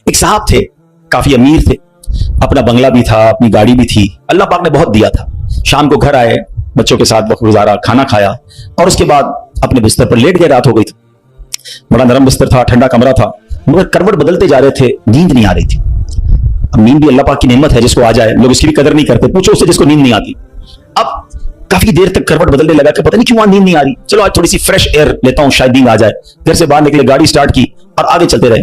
एक साहब थे, काफी अमीर थे, अपना बंगला भी था, अपनी गाड़ी भी थी, अल्लाह पाक ने बहुत दिया था। शाम को घर आए, बच्चों के साथ वक्त गुजारा, खाना खाया और उसके बाद अपने बिस्तर पर लेट गए। रात हो गई थी, बड़ा नरम बिस्तर था, ठंडा कमरा था, मगर करवट बदलते जा रहे थे, नींद नहीं आ रही थी। अब नींद भी अल्लाह पाक की नेमत है, जिसको आ जाए, लोग इसकी भी कदर नहीं करते, पूछो उससे जिसको नींद नहीं आती। अब काफी देर तक करवट बदलने लगा कि पता नहीं क्यों आज नींद नहीं आ रही, चलो आज थोड़ी सी फ्रेश एयर लेता हूं, शायद नींद आ जाए। घर से बाहर निकले, गाड़ी स्टार्ट की और आगे चलते रहे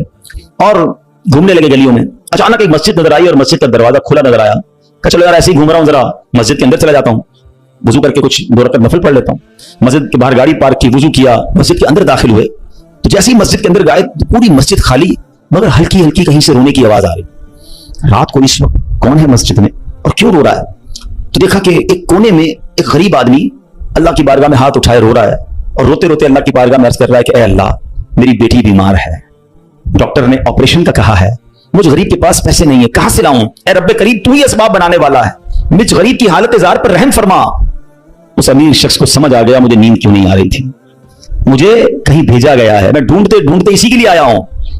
और घूमने लगे गलियों में। अचानक एक मस्जिद नजर आई और मस्जिद का दरवाजा खुला नजर आया। कहा चलो यार ऐसे ही घूम रहा हूं, जरा मस्जिद के अंदर चला जाता हूं, वजू करके कुछ 2 रकात नफल पढ़ लेता हूं। मस्जिद के बाहर गाड़ी पार्क की, वजू किया, मस्जिद के अंदर दाखिल हुए तो जैसे ही मस्जिद के अंदर गए पूरी मस्जिद खाली, मगर हल्की हल्की कहीं से रोने की आवाज आ रही। रात को इस वक्त कौन है मस्जिद में और क्यों रो रहा है? तो देखा कि एक कोने में एक गरीब आदमी अल्लाह की बारगाह में हाथ उठाए रो रहा है और रोते रोते अल्लाह की बारगाह में अर्ज कर रहा है कि ए अल्लाह, मेरी बेटी बीमार है, डॉक्टर ने ऑपरेशन का कहा है, मुझ गरीब के पास पैसे नहीं है, कहां से लाऊं? ए रब्बे करीम, तू ही असबाब बनाने वाला है, मुझ गरीब की हालत जार पर रहम फरमा। उस अमीर शख्स को समझ आ गया मुझे नींद क्यों नहीं आ रही थी, मुझे कहीं भेजा गया है, मैं ढूंढते ढूंढते इसी के लिए आया हूं।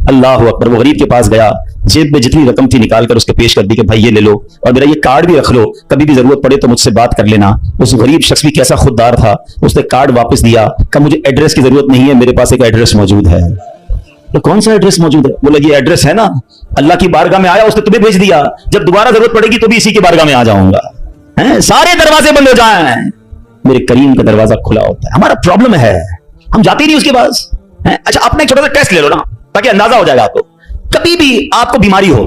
अल्लाह अकबर। वो गरीब के पास गया, जेब में जितनी रकम थी निकाल कर उसके पेश कर दी कि भाई ये ले लो और मेरा ये कार्ड भी रख लो, कभी भी जरूरत पड़े तो मुझसे बात कर लेना। उस गरीब शख्स भी कैसा खुददार था, उसने कार्ड वापस दिया, कहा मुझे एड्रेस की जरूरत नहीं है, मेरे पास एक एड्रेस मौजूद है। तो कौन सा एड्रेस मौजूद है? बोला ये एड्रेस है ना, अल्लाह की बारगाह में आया, उसने तुम्हें भेज दिया, जब दोबारा जरूरत पड़ेगी तो भी इसी की बारगाह में आ जाऊंगा। सारे दरवाजे बंद हो जाए, मेरे करीम का दरवाजा खुला होता है। हमारा प्रॉब्लम है, हम जाते ही नहीं उसके पास। अच्छा, अपना एक छोटा सा टेस्ट ले लो ना, ताकि अंदाजा हो जाएगा आपको। कभी भी आपको बीमारी हो,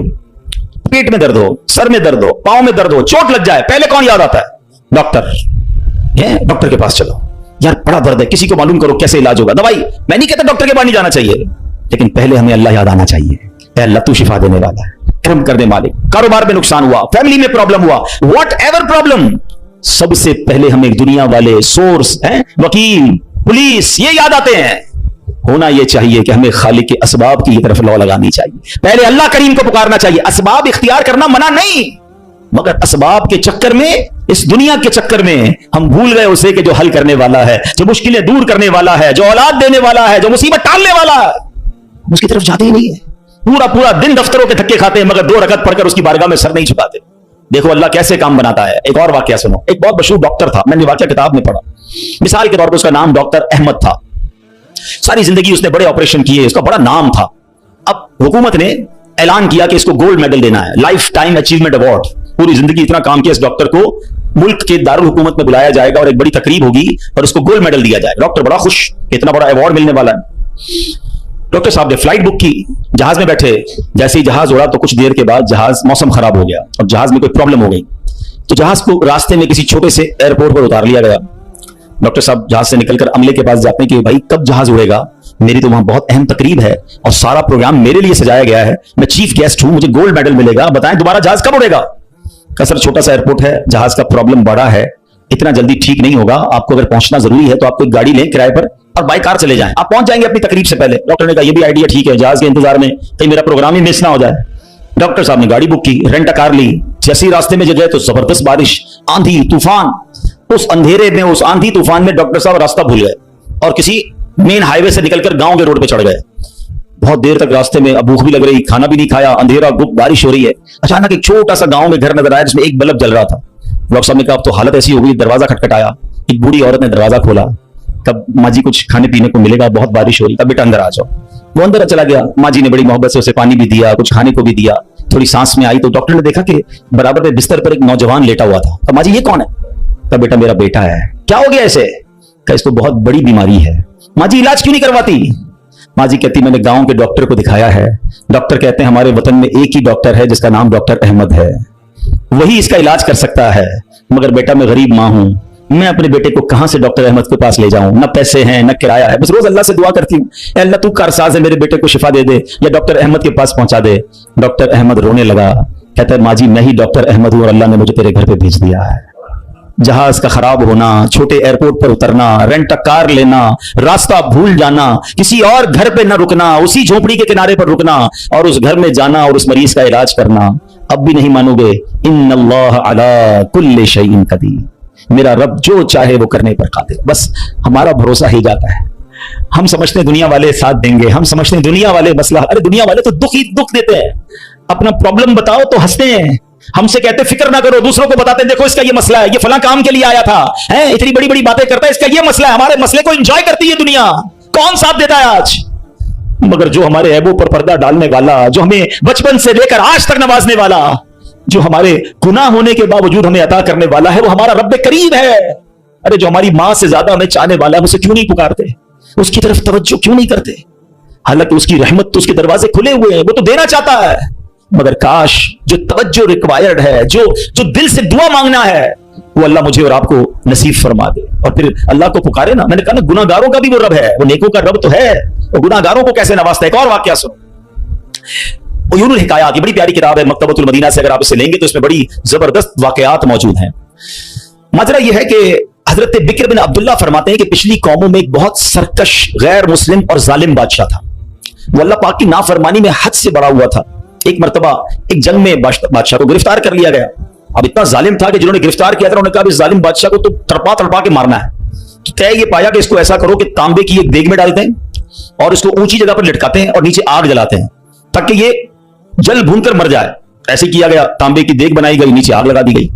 पेट में दर्द हो, सर में दर्द हो, पांव में दर्द हो, चोट लग जाए, पहले कौन याद आता है? डॉक्टर। डॉक्टर के पास चलो, यार बड़ा दर्द है, किसी को मालूम करो कैसे इलाज होगा, दवाई। मैं नहीं कहता डॉक्टर के पास नहीं जाना चाहिए, लेकिन पहले हमें अल्लाह याद आना चाहिए। अल्लाह तू शिफा देने वाला है, कर्म कर दे मालिक। कारोबार में नुकसान हुआ, फैमिली में प्रॉब्लम हुआ, वॉट एवर प्रॉब्लम, सबसे पहले हमें दुनिया वाले, सोर्स, वकील, पुलिस, ये याद आते हैं। होना यह चाहिए कि हमें खालिक के असबाब की तरफ लौ लगानी चाहिए, पहले अल्लाह करीम को पुकारना चाहिए। असबाब इख्तियार करना मना नहीं, मगर असबाब के चक्कर में, इस दुनिया के चक्कर में हम भूल गए उसे कि जो हल करने वाला है, जो मुश्किलें दूर करने वाला है, जो औलाद देने वाला है, जो मुसीबत टालने वाला है, उसकी तरफ जाते ही नहीं है। पूरा पूरा दिन दफ्तरों के धक्के खाते हैं, मगर 2 रकात पढ़कर उसकी बारगाह में सर नहीं झुकाते। देखो अल्लाह कैसे काम बनाता है। एक और वाकया सुनो। एक बहुत मशहूर डॉक्टर था, मैंने वाकया किताब में पढ़ा। मिसाल के तौर पर उसका नाम डॉक्टर अहमद था। सारी जिंदगी उसने बड़े ऑपरेशन किए, उसका बड़ा नाम था। अब हुकूमत ने ऐलान किया कि इसको गोल्ड मेडल देना है, लाइफ टाइम अचीवमेंट अवार्ड। पूरी जिंदगी इतना काम किया इस डॉक्टर को मुल्क के दारुल हुकूमत में बुलाया जाएगा और एक बड़ी तकरीब होगी और उसको गोल्ड मेडल दिया जाएगा। डॉक्टर बड़ा खुश, इतना बड़ा अवार्ड मिलने वाला है। डॉक्टर साहब ने फ्लाइट बुक की, जहाज में बैठे, जैसे ही जहाज उड़ा तो कुछ देर के बाद जहाज, मौसम खराब हो गया और जहाज में कोई प्रॉब्लम हो गई, तो जहाज को रास्ते में किसी छोटे से एयरपोर्ट पर उतार लिया गया। डॉक्टर साहब जहाज से निकलकर अमले के पास जाते हैं कि भाई कब जहाज उड़ेगा, मेरी तो वहां बहुत अहम तकरीब है और सारा प्रोग्राम मेरे लिए सजाया गया है, मैं चीफ गेस्ट हूं, मुझे गोल्ड मेडल मिलेगा, बताएं दोबारा जहाज कब उड़ेगा? का सर छोटा सा एयरपोर्ट है, जहाज का प्रॉब्लम बड़ा है, इतना जल्दी ठीक नहीं होगा, आपको अगर पहुंचना जरूरी है तो आप कोई गाड़ी लें किराए पर और बाय कार चले जाएं, आप पहुंच जाएंगे अपनी तकरीब से पहले। डॉक्टर ने कहा यह भी आइडिया ठीक है, जहाज के इंतजार में कहीं मेरा प्रोग्राम ही मिस ना हो जाए। डॉक्टर साहब ने गाड़ी बुक की, रेंट अ कार ली। जैसे ही रास्ते में गए तो जबरदस्त बारिश, आंधी तूफान। उस अंधेरे में, उस आंधी तूफान में डॉक्टर साहब रास्ता भूल गए और किसी मेन हाईवे से निकलकर गांव के रोड पे चढ़ गए। बहुत देर तक रास्ते में, अब भूख भी लग रही, खाना भी नहीं खाया, अंधेरा, गुप्त, बारिश हो रही है। अचानक एक छोटा सा गांव में घर नजर आया जिसमें एक बल्ब जल रहा था। डॉक्टर साहब ने कहा अब तो हालत ऐसी हो गई, दरवाजा खटखटाया, एक बूढ़ी औरत ने दरवाजा खोला। कब माँ जी कुछ खाने पीने को मिलेगा, बहुत बारिश हो रही, तब बेटा अंदर आ जाओ। वो अंदर चला गया, माँ जी ने बड़ी मोहब्बत से उसे पानी भी दिया, कुछ खाने को भी दिया। थोड़ी सांस में आई तो डॉक्टर ने देखा कि बराबर में बिस्तर पर एक नौजवान लेटा हुआ था। तो माँ जी ये कौन है? कहा बेटा मेरा बेटा है। क्या हो गया ऐसे? कहा इसको बहुत बड़ी बीमारी है। माँ जी इलाज क्यों नहीं करवाती? माँ जी कहती मैंने गांव के डॉक्टर को दिखाया है, डॉक्टर कहते हैं हमारे वतन में एक ही डॉक्टर है जिसका नाम डॉक्टर अहमद है, वही इसका इलाज कर सकता है। मगर बेटा मैं गरीब माँ हूं, मैं अपने बेटे को कहां से डॉक्टर अहमद के पास ले जाऊं? न पैसे हैं न किराया है, बस रोज अल्लाह से दुआ करती हूँ, अल्लाह तू कारसाज है, मेरे बेटे को शिफा दे दे या डॉक्टर अहमद के पास पहुंचा दे। डॉक्टर अहमद रोने लगा, कहता है माँ जी मैं ही डॉक्टर अहमद हूं और अल्लाह ने मुझे तेरे घर पे भेज दिया है। जहाज का खराब होना, छोटे एयरपोर्ट पर उतरना, रेंट कार लेना, रास्ता भूल जाना, किसी और घर पे न रुकना, उसी झोपड़ी के किनारे पर रुकना और उस घर में जाना और उस मरीज का इलाज करना। अब भी नहीं मानोगे, इन्नल्लाह अला कुल्ली शैइन कदीर, मेरा रब जो चाहे वो करने पर कादिर। बस हमारा भरोसा ही जाता है, हम समझते हैं दुनिया वाले साथ देंगे, हम समझते हैं दुनिया वाले मसला, अरे दुनिया वाले तो दुख ही दुख देते हैं। अपना प्रॉब्लम बताओ तो हंसते हैं, हमसे कहते फिक्र ना करो, दूसरों को बताते हैं देखो इसका ये मसला है, ये फलां काम के लिए आया था, है इतनी बड़ी बड़ी बातें करता है, इसका ये मसला है। हमारे मसले को एंजॉय करती है दुनिया, कौन साथ देता है आज? मगर जो हमारे ऐबों पर पर्दा डालने वाला, जो हमें बचपन से लेकर आज तक नवाजने वाला, जो हमारे गुनाह होने के बावजूद हमें अता करने वाला है, वो हमारा रब्बे करीम है। अरे जो हमारी मां से ज्यादा हमें चाहने वाला है, उसे क्यों नहीं पुकारते, उसकी तरफ तवज्जो क्यों नहीं करते? हालांकि उसकी रहमत तो उसके दरवाजे खुले हुए हैं, वो तो देना चाहता है, मगर काश जो तवज्जो रिक्वायर्ड है, जो दिल से दुआ मांगना है, वो अल्लाह मुझे और आपको नसीब फरमा दे। और फिर अल्लाह को पुकारे ना। मैंने कहा ना, गुनाहगारों का भी वो रब है, वो नेकों का रब तो है, वो गुनाहगारों को कैसे नवाजता है। एक और वाकया सुनो, उयूनुल हिकायात, ये बड़ी प्यारी किताब है मकतबतुल मदीना से, अगर आप इसे लेंगे तो इसमें बड़ी जबरदस्त वाकयात मौजूद हैं। माजरा यह है कि हजरत बिक्र बिन अब्दुल्ला फरमाते हैं कि पिछली कौमों में एक बहुत सरकश, गैर मुस्लिम और जालिम बादशाह था। वो अल्लाह पाक की नाफरमानी में हद से बड़ा हुआ था। एक मर्तबा एक जंग में बादशाह को गिरफ्तार कर लिया गया। अब इतना जालिम था कि जिन्होंने गिरफ्तार किया था उन्होंने कहा इस जालिम बादशाह को तो तड़पा तड़पा के मारना है। तो तय ये पाया कि इसको ऐसा करो कि तांबे की एक देग में डालते हैं और इसको ऊंची जगह पर लटकाते हैं और नीचे आग जलाते हैं ताकि ये जल भून कर मर जाए। ऐसे किया गया, तांबे की देग बनाई गई, नीचे आग लगा दी गई।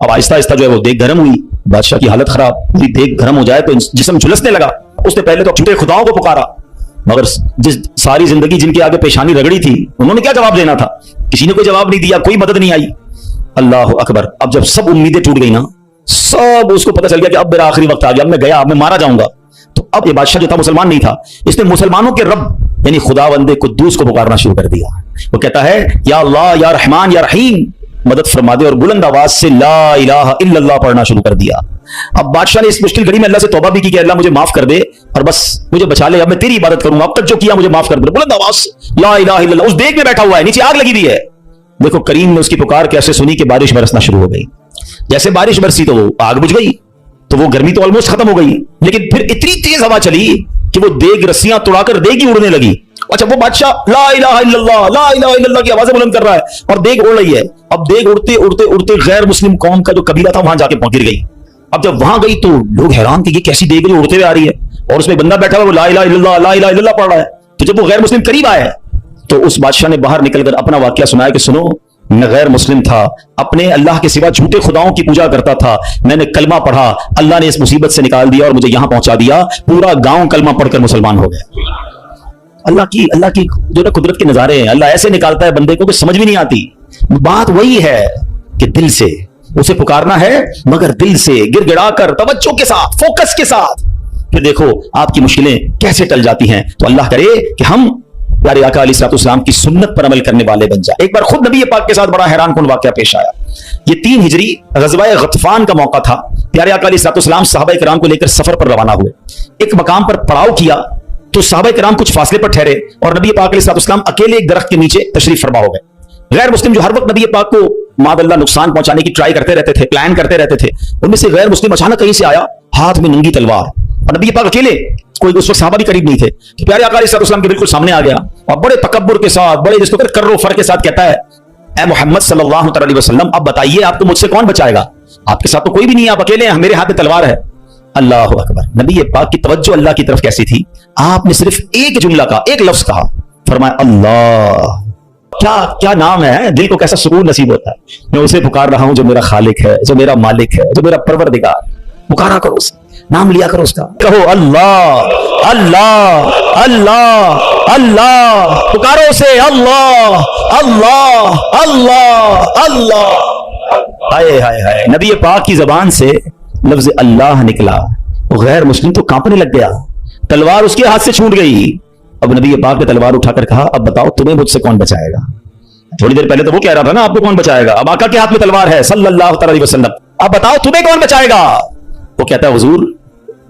अब आहिस्ता आहिस्ता जो है वो देग गर्म हुई, बादशाह की हालत खराब, पूरी देग गर्म हो जाए तो जिस्म झुलसने लगा। उसने पहले तो झूठे खुदाओं को पुकारा, मगर जिस सारी जिंदगी जिनके आगे पेशानी रगड़ी थी उन्होंने क्या जवाब देना था? किसी ने कोई जवाब नहीं दिया, कोई मदद नहीं आई। अल्लाह अकबर। अब जब सब उम्मीदें टूट गई ना, सब उसको पता चल गया कि अब मेरा आखिरी वक्त आ गया, अब मैं गया, अब मैं मारा जाऊंगा। तो अब ये बादशाह जो था मुसलमान नहीं था, इसने मुसलमानों के रब यानी खुदावंदे कुद्दूस को पुकारना शुरू कर दिया। वो कहता है या अल्लाह या रहमान या रहीम मदद फरमा दे, और बुलंद आवाज से ला इलाहा इल्लल्लाह पढ़ना शुरू कर दिया। अब बादशाह ने इस मुश्किल घड़ी में अल्लाह से तौबा भी की कि अल्लाह मुझे माफ कर दे और बस मुझे बचा ले, अब मैं तेरी इबादत करूंगा, अब तक जो किया मुझे माफ कर दे। बुलंद आवाज ला इलाहा इल्लल्लाह। उस देग में बैठा हुआ है, नीचे आग लगी हुई है। देखो करीम ने उसकी पुकार कैसे सुनी कि बारिश बरसना शुरू हो गई। जैसे बारिश बरसी तो वो आग बुझ गई, तो वो गर्मी तो ऑलमोस्ट खत्म हो गई, लेकिन फिर इतनी तेज हवा चली कि वो देग रस्सियां तोड़ाकर देग ही उड़ने लगी। अच्छा, वो बादशाह ला इलाहा इल्लल्लाह की आवाजें बुलंद कर रहा है और देग उड़ रही है। अब देग उड़ते उड़ते उड़ते गैर मुस्लिम कौम का जो कबीला था वहां जाके गिर गई। अब जब वहां गई तो लोग हैरान थे, ये कैसी देग जो उड़ते हुए आ रही है और उसमें बंदा बैठा हुआ वो ला इलाहा इल्लल्लाह पढ़ रहा है। तो जब वो गैर मुस्लिम करीब आए तो उस बादशाह ने बाहर निकलकर अपना वाकया सुनाया कि सुनो, मैं गैर मुस्लिम था, अपने अल्लाह के सिवा झूठे खुदाओं की पूजा करता था, मैंने कलमा पढ़ा, अल्लाह ने इस मुसीबत से निकाल दिया और मुझे यहां पहुंचा दिया, पूरा गांव कलमा पढ़कर मुसलमान हो गया। अल्लाह की जो ना कुदरत के नजारे हैं, अल्लाह ऐसे निकालता है बंदे को कि समझ भी नहीं आती। बात वही है कि दिल से उसे पुकारना है, मगर दिल से गिड़गिड़ाकर तवज्जो के साथ, फोकस के साथ, फिर देखो आपकी मुश्किलें कैसे टल जाती हैं। तो अल्लाह करे कि हम प्यारे आका अलैहिस्सलाम की सुन्नत पर अमल करने वाले बन जाए। एक बार खुद नबी पाक के साथ बड़ा हैरानकुन वाकया पेश आया। ये 3 हिजरी ग़ज़वा गतफान का मौका था। प्यारे आका अलैहिस्सलाम सहाबा किराम को लेकर सफर पर रवाना हुए। एक मकाम पर पड़ाव किया तो सहाबा किराम कुछ फासले पर ठहरे और नबी पाक अलैहिस्सलाम अकेले एक दरख्त के नीचे तशरीफ फरमा हो गए। गैर मुस्लिम जो हर वक्त नबी पाक को मादअल्लाह नुकसान पहुंचाने की ट्राई करते रहते थे, प्लान करते रहते थे, उनमें से गैर मुस्लिम अचानक कहीं से आया, हाथ में नंगी तलवार, और नबी पाक अकेले, कोई उस वक्त सहाबा भी करीब नहीं थे। तो प्यारे आका अलैहिस्सलाम के बिल्कुल सामने आ गया और बड़े तकब्बुर के साथ, बड़े जिसको कर्रो फर के साथ कहता है, ए मोहम्मद सल्लल्लाहु अलैहि वसल्लम, अब बताइए आपको मुझसे कौन बचाएगा? आपके साथ तो कोई भी नहीं है, आप अकेले हैं, मेरे हाथ में तलवार है। अल्लाह अकबर। नबी पाक की तवज्जो अल्लाह की तरफ कैसी थी, आपने सिर्फ एक जुमला का, एक लफ्ज कहा, फरमाया अल्लाह। क्या क्या नाम है, दिल को कैसा सुकून नसीब होता है। मैं उसे पुकार रहा हूं जो मेरा खालिक है, जो मेरा मालिक है, जो मेरा परवरदिगार। पुकारा करो उसे, नाम लिया करो उसका, कहो अल्लाह अल्लाह अल्लाह अल्लाह, पुकारो उसे अल्लाह अल्लाह अल्लाह अल्लाह। हाय हाय हाय, नबी पाक की जबान से लफ्ज अल्लाह निकला, गैर मुस्लिम तो कांपने लग गया, तलवार उसके हाथ से छूट गई। अब नबी पाक ने तलवार उठाकर कहा, अब बताओ तुम्हें मुझसे कौन बचाएगा? थोड़ी देर पहले तो वो कह रहा था ना आपको कौन बचाएगा, अब आका के हाथ में तलवार है सल्लल्लाहु अलैहि वसल्लम, अब बताओ तुम्हें कौन बचाएगा? वो कहता है हुजूर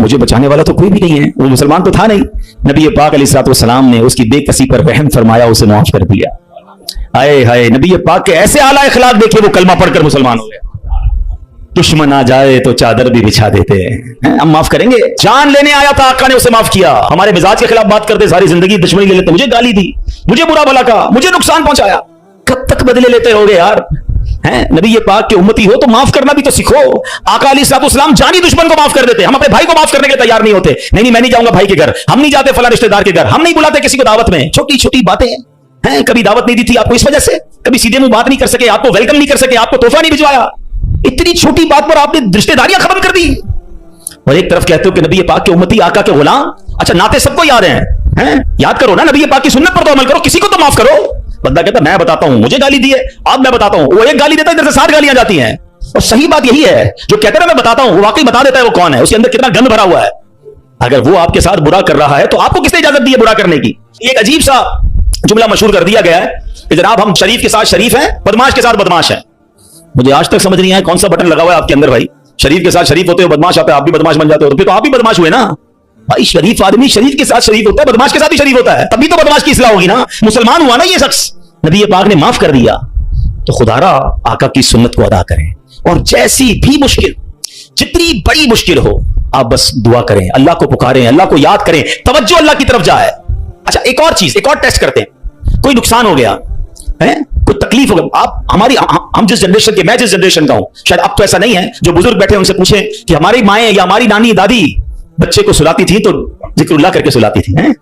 मुझे बचाने वाला तो कोई भी नहीं है, वो मुसलमान तो था नहीं। नबी पाक अलैहिस्सलाम ने उसकी बेकसी पर रहम फरमाया, उसे माफ कर दिया। आए हाय, नबी पाक के ऐसे आला इखलाक देखिए, वो कलमा पढ़कर मुसलमान हो गया। दुश्मन आ जाए तो चादर भी बिछा देते हैं, हम माफ करेंगे। जान लेने आया था, आका ने उसे माफ किया। हमारे मिजाज के खिलाफ बात करते, सारी जिंदगी दुश्मनी ले लेते, मुझे गाली दी, मुझे बुरा भला कहा, मुझे नुकसान पहुंचाया, कब तक बदले लेते रहोगे यार? हैं? नबी ये पाक के उम्मती हो तो माफ करना भी तो सीखो। आका अलैहिस्सलाम जानी दुश्मन को माफ कर देते, हम अपने भाई को माफ करने के लिए तैयार नहीं होते। नहीं मैं नहीं जाऊंगा भाई के घर, हम नहीं जाते फला रिश्तेदार के घर, हम नहीं बुलाते किसी को दावत में। छोटी छोटी बातें हैं, कभी दावत नहीं दी थी आपको इस वजह से, कभी सीधे मुंह बात नहीं कर सके, आपको वेलकम नहीं कर सके, आपको तोहफा नहीं भिजवाया, इतनी छोटी बात पर आपने रिश्तेदारियां खत्म कर दी। और एक तरफ कहते हो कि नबी ये पाक के उम्मती, आका के गुलाम। अच्छा नाते सबको याद हैं? याद करो ना, नबी ये पाक की सुन्नत पर तो अमल करो, किसी को तो माफ करो। बंदा कहता मैं बताता हूं, मुझे गाली दी है, अब मैं बताता हूं। वो एक गाली देता है, इधर से 7 गालियां जाती हैं। और सही बात यही है, जो कहते हैं मैं बताता हूं, वो वाकई बता देता है वो कौन है, उसके अंदर कितना गंद भरा हुआ है। अगर वो आपके साथ बुरा कर रहा है तो आपको किसने इजाजत दी है बुरा करने की? एक अजीब सा जुमला मशहूर कर दिया गया है कि जनाब हम शरीफ के साथ शरीफ हैं, बदमाश के साथ बदमाश हैं। मुझे आज तक समझ नहीं आया कौन सा बटन लगा हुआ है आपके अंदर भाई। शरीफ के साथ शरीफ होते हो, बदमाश आता है, आप भी बदमाश बन जाते हो, तो फिर तो आप भी बदमाश हुए ना भाई। शरीफ आदमी शरीफ के साथ शरीफ होता है, बदमाश के साथ भी शरीफ होता है, तभी तो बदमाश की इस्लाह होगी ना। मुसलमान हुआ ना ये शख्स, नबी पाक ने माफ कर दिया। तो खुदारा आका की सुन्नत को अदा करें, और जैसी भी मुश्किल, जितनी बड़ी मुश्किल हो, आप बस दुआ करें, अल्लाह को पुकारें, अल्लाह को याद करें, तवज्जो अल्लाह की तरफ जाए। अच्छा एक और चीज, एक और टेस्ट करते हैं। कोई नुकसान हो गया है, कोई तकलीफ हो गया, आप हमारी हम जिस जनरेशन के, मैं जिस जनरेशन का हूं, शायद अब तो ऐसा नहीं है, जो बुजुर्ग बैठे उनसे पूछें कि हमारी माएं या हमारी नानी दादी बच्चे को सुलाती थी तो जिक्रुल्लाह करके सुलाती थी, हैं?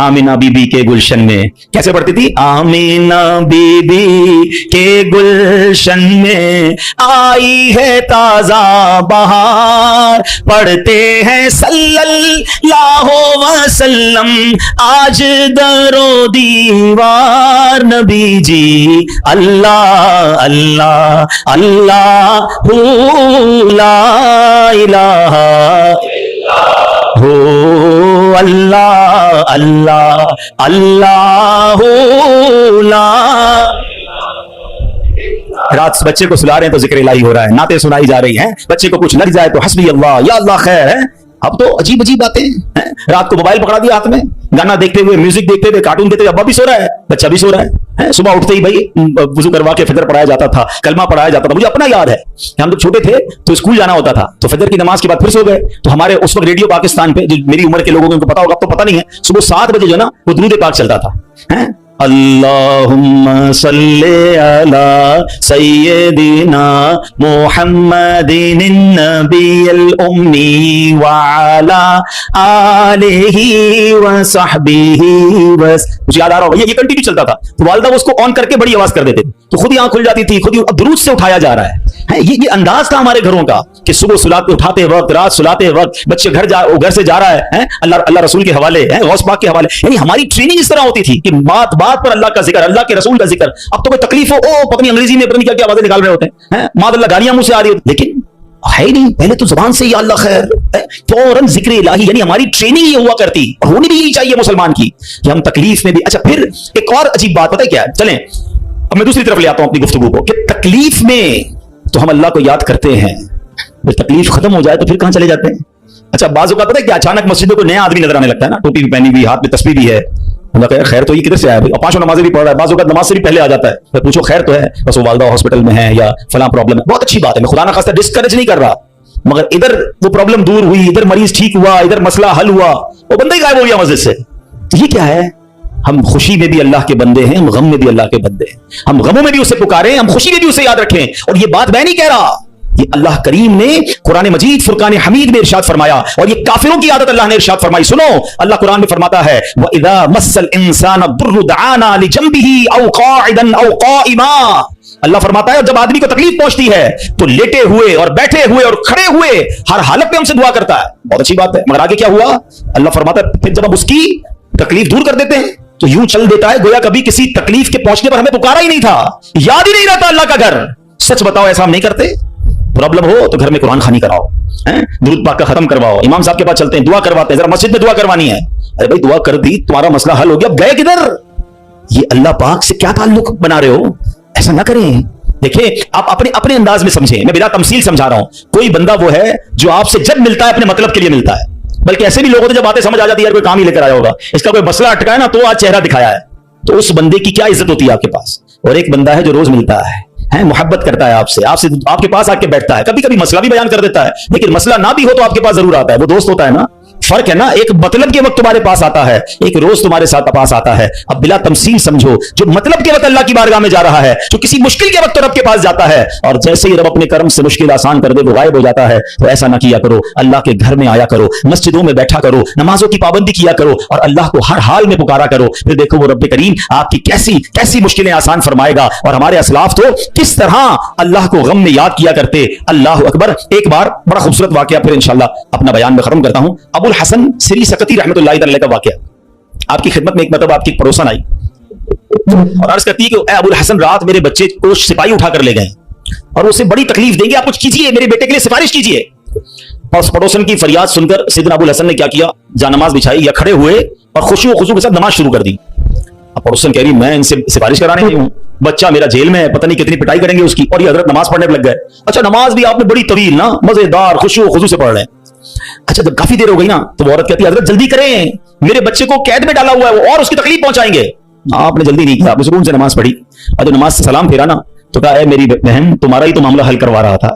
आमीना बीबी के गुलशन में कैसे पढ़ती थी? आमीना बीबी के गुलशन में आई है ताजा बहार, पढ़ते हैं सल्लल्लाहु वसल्लम आज दरो दीवार, नबी जी अल्लाह अल्लाह अल्लाह ला इलाहा हो अल्लाह अल्लाह अल्लाह ला। रात बच्चे को सुला रहे हैं तो जिक्र इलाही हो रहा है, नाते सुनाई जा रही हैं, बच्चे को कुछ लग जाए तो हस्बी अल्लाह या अल्लाह खैर है। अब तो अजीब अजीब बातें हैं। रात को मोबाइल पकड़ा दिया हाथ में, गाना देखते हुए, म्यूजिक देखते हुए, कार्टून देखते हुए, अब्बा भी सो रहा है, बच्चा भी सो रहा है। सुबह उठते ही भाई वुजू करवा के फजर पढ़ाया जाता था, कलमा पढ़ाया जाता था। मुझे अपना याद है, हम जब छोटे थे तो स्कूल जाना होता था, तो फजर की नमाज के बाद फिर सो गए, तो हमारे उस वक्त रेडियो पाकिस्तान पे, जो मेरी उम्र के लोगों को पता होगा, तो पता नहीं है, सुबह 7 बजे जो ना वो दुरूद पाक चलता था, हैं? अल्लाहुम्मा सल्ली अला सय्यदिना मुहम्मदिन नबियल उम्मी व अला आलिहि व सहबिहि वस। मुझे याद आ रहा होगा ये कंटिन्यू चलता था, तो वालिदा वो उसको ऑन करके बड़ी आवाज कर देते थे, तो खुद ही आंख खुल जाती थी, खुद ही दुरूद से उठाया जा रहा है। ये अंदाज था हमारे घरों का कि सुबह सुलाते उठाते वक्त, रात सुलाते वक्त, बच्चे घर से जा रहा है, अल्लाह रसूल के हवाले, गौस पाक के हवाले। यानी हमारी ट्रेनिंग इस तरह होती थी कि बात बात पर अल्लाह का जिक्र, अल्लाह के रसूल का जिक्र। अब तो कोई तकलीफ हो, ओ पता नहीं अंग्रेजी में पता नहीं क्या क्या आवाजें निकाल रहे होते हैं, मादअल्लाह गालियां मुंह से आ रही होती, लेकिन है ही नहीं, पहले तो जुबान से या अल्लाह खैर, फौरन जिक्र इलाही। यानी हमारी ट्रेनिंग ये हुआ करती, होनी भी यही चाहिए मुसलमान की, कि हम तकलीफ में भी। अच्छा फिर एक और अजीब बात पता है क्या है, चलें अब मैं दूसरी तरफ ले आता हूं अपनी गुफ्तगू को, कि तकलीफ में तो हम अल्लाह को याद करते हैं, फिर तकलीफ खत्म हो जाए तो फिर कहां चले जाते हैं? अच्छा बाज़ औक़ात पता है कि अचानक मस्जिदों को नया आदमी नजर आने लगता है ना, टोपी भी पहनी हुई, हाथ में तस्बीह भी है, अल्लाह का खैर तो ये किधर से आया भाई, और 5 नमाजें भी पढ़ रहा है, बाज़ औक़ात नमाज से भी पहले आ जाता है, फिर पूछो खैर तो है, बस वो वालिदा हॉस्पिटल में है या फलां प्रॉब्लम है। बहुत अच्छी बात है, मैं खुदा ना खास्ता डिस्करेज नहीं कर रहा, मगर इधर वो प्रॉब्लम दूर हुई, इधर मरीज ठीक हुआ, इधर मसला हल हुआ, वो बंदा ही गायब हो गया मस्जिद से। ये क्या है? हम खुशी में भी अल्लाह के बंदे हैं, हम गम में भी अल्लाह के बंदे हैं, हम गमों में भी उसे पुकारें, हम खुशी में भी उसे याद रखें। और ये बात मैं नहीं कह रहा, ये अल्लाह करीम ने कुरान मजीद फुरकान हमीद में इरशाद फरमाया, और ये काफिरों की आदत अल्लाह ने इरशाद फरमाई। सुनो, अल्लाह कुरान में फरमाता है, व इज़ा मस्सल इंसान दुर्रु दआना लिजंबिही औ काइदन औ काइमा। अल्लाह फरमाता है जब आदमी को तकलीफ पहुंचती है तो लेटे हुए और बैठे हुए और खड़े हुए हर हालत में हमसे दुआ करता है। बहुत अच्छी बात है, मगर आगे क्या हुआ? अल्लाह फरमाता है फिर जब हम उसकी तकलीफ दूर कर देते हैं तो यूं चल देता है गोया कभी किसी तकलीफ के पहुंचने पर हमें पुकारा ही नहीं था, याद ही नहीं रहता अल्लाह का घर। सच बताओ ऐसा हम नहीं करते? प्रॉब्लम हो तो घर में कुरान खानी कराओ, दुरूद पाक का खत्म करवाओ, इमाम साहब के पास चलते हैं, दुआ करवाते हैं, जरा मस्जिद में दुआ करवानी है। अरे भाई दुआ कर दी, तुम्हारा मसला हल हो गया, गए किधर? ये अल्लाह पाक से क्या ताल्लुक बना रहे हो? ऐसा ना करें। देखिए आप अपने अपने अंदाज में समझें, मैं बिना तमसील समझा रहा हूं। कोई बंदा वो है जो आपसे जब मिलता है अपने मतलब के लिए मिलता है, बल्कि ऐसे भी लोग होते हैं जब बातें समझ आ जाती है यार कोई काम ही लेकर आया होगा, इसका कोई मसला अटका है ना तो आज चेहरा दिखाया है, तो उस बंदे की क्या इज्जत होती है आपके पास। और एक बंदा है जो रोज मिलता है, मोहब्बत करता है आपसे आपके पास आके बैठता है, कभी कभी मसला भी बयान कर देता है, लेकिन मसला ना भी हो तो आपके पास जरूर आता है, वो दोस्त होता है ना, फर्क है ना, एक मतलब के वक्त तुम्हारे पास आता है, एक रोज तुम्हारे साथ पास आता है। अब बिला तमसील समझो, जो मतलब के वक्त अल्लाह की बारगाह में जा रहा है, जो किसी मुश्किल के वक्त तो रब के पास जाता है, और जैसे ही रब अपने कर्म से मुश्किल आसान कर दे वो गायब हो जाता है। तो ऐसा ना किया करो, अल्लाह के घर में आया करो, मस्जिदों में बैठा करो, नमाजों की पाबंदी किया करो और अल्लाह को हर हाल में पुकारा करो। फिर देखो वो रब करीम आपकी कैसी कैसी मुश्किलें आसान फरमाएगा। और हमारे असलाफ तो किस तरह अल्लाह को गम में याद किया करते। अल्लाह अकबर। एक बार बड़ा खूबसूरत वाकया, फिर इंशाल्लाह अपना बयान में खत्म करता हूं। अबुल हसन सिरी सकती रहमतुल्लाहि अलैह का वाकया। आपकी खिदमत में एक मतलब आपकी पड़ोसन आई और अर्ज करती है कि अबुल हसन, रात मेरे बच्चे को सिपाही उठाकर ले गए और उसे बड़ी तकलीफ देंगे, आप कुछ कीजिए, मेरे बेटे के लिए सिफारिश कीजिए। और उस पड़ोसन की फरियाद सुनकर सैयदना अबुल हसन ने क्या किया, जानमाज बिछाई या खड़े हुए और खुशू के साथ नमाज शुरू कर दी। अब पड़ोसन कह रही मैं इनसे सिफारिश कराने आई हूं, बच्चा मेरा जेल में है, पता नहीं कितनी पिटाई करेंगे उसकी, और ये हजरत नमाज पढ़ने लग गए। अच्छा, नमाज भी आपने बड़ी तवील ना, मजेदार खुशू से पढ़ रहे हैं। अच्छा, जब काफी देर हो गई ना तो वो औरत कहती है हजरत जल्दी करें, मेरे बच्चे को कैद में डाला हुआ है वो और उसकी तकलीफ पहुंचाएंगे। आपने जल्दी नहीं किया, आपने सुकून से नमाज पढ़ी और जब नमाज से सलाम फेरा ना तो कहा मेरी बहन, तुम्हारा ही तो मामला हल करवा रहा था,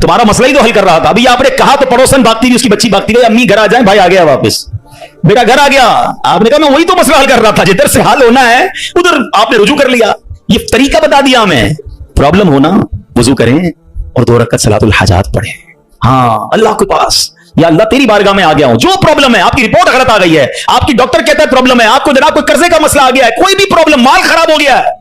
तुम्हारा मसला ही तो हल कर रहा था। अभी आपने कहा तो पड़ोसन भागती हुई, उसकी बच्ची भागती गई, अम्मी घर आ जाए, भाई आ गया वापस, बेटा घर आ गया। आपने कहा मैं वही तो मसला हल कर रहा था, जिधर से हाल होना है उधर आपने रुजू कर लिया। ये तरीका बता दिया हमें। प्रॉब्लम होना वजू करें और 2 रकात सलातुल हाजात पढ़ें। हाँ, अल्लाह के पास, या अल्लाह तेरी बारगाह में आ गया हूं, जो प्रॉब्लम है, आपकी रिपोर्ट गलत आ गई है, आपकी डॉक्टर कहता है प्रॉब्लम है, आपको जनाब कोई कर्जे का मसला आ गया है, कोई भी प्रॉब्लम, माल खराब हो गया है,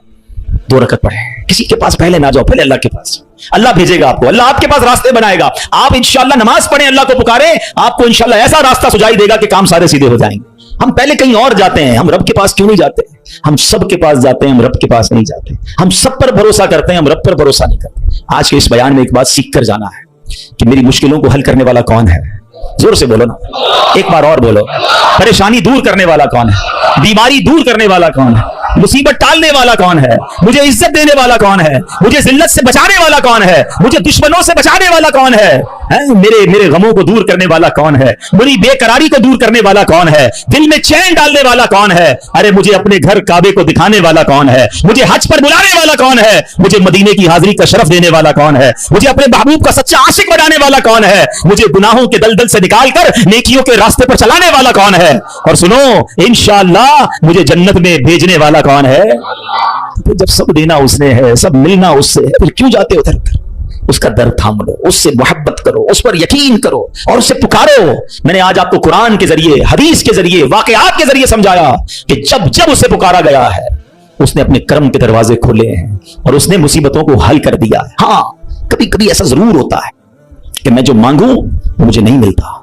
2 रकात पढ़े। किसी के पास पहले ना जाओ, पहले अल्लाह के पास। अल्लाह भेजेगा आपको, अल्लाह आपके पास रास्ते बनाएगा। आप इंशाअल्लाह नमाज पढ़ें, अल्लाह को पुकारें, आपको इंशाअल्लाह ऐसा रास्ता सुझाई देगा कि काम सारे सीधे हो जाएंगे। हम पहले कहीं और जाते हैं, हम रब के पास क्यों नहीं जाते? हम सब के पास जाते हैं, हम रब के पास नहीं जाते। हम सब पर भरोसा करते हैं, हम रब पर भरोसा नहीं करते। आज के इस बयान में एक बात सीख कर जाना है कि मेरी मुश्किलों को हल करने वाला कौन है। जोर से बोलो ना, एक बार और बोलो। परेशानी दूर करने वाला कौन है? बीमारी दूर करने वाला कौन है? मुसीबत टालने वाला कौन है? मुझे इज्जत देने वाला कौन है? मुझे जिल्लत से बचाने वाला कौन है? मुझे दुश्मनों से बचाने वाला कौन है? मेरे गमों को दूर करने वाला कौन है? मेरी बेकरारी को दूर करने वाला कौन है? दिल में चैन डालने वाला कौन है? अरे मुझे अपने घर काबे को दिखाने वाला कौन है? मुझे हज पर बुलाने वाला कौन है? मुझे मदीने की हाजिरी का शरफ देने वाला कौन है? मुझे अपने महबूब का सच्चा आशिक बनाने वाला कौन है? मुझे गुनाहों के दलदल से निकालकर नेकियों के रास्ते पर चलाने वाला कौन है? और सुनो, इंशाअल्लाह मुझे जन्नत में भेजने वाला कौन है? तो जब सब देना उसने है, सब मिलना उससे है, फिर क्यों जाते उधर? उसका दर थाम लो, उससे मोहब्बत करो, उस पर यकीन करो और उससे पुकारो। मैंने आज आपको कुरान के जरिए, हदीस के जरिए, वाकयात के जरिए समझाया कि जब जब उसे पुकारा गया है उसने अपने कर्म के दरवाजे खोले हैं और उसने मुसीबतों को हल कर दिया है। हाँ, कभी कभी ऐसा जरूर होता है कि मैं जो मांगू वो मुझे नहीं मिलता,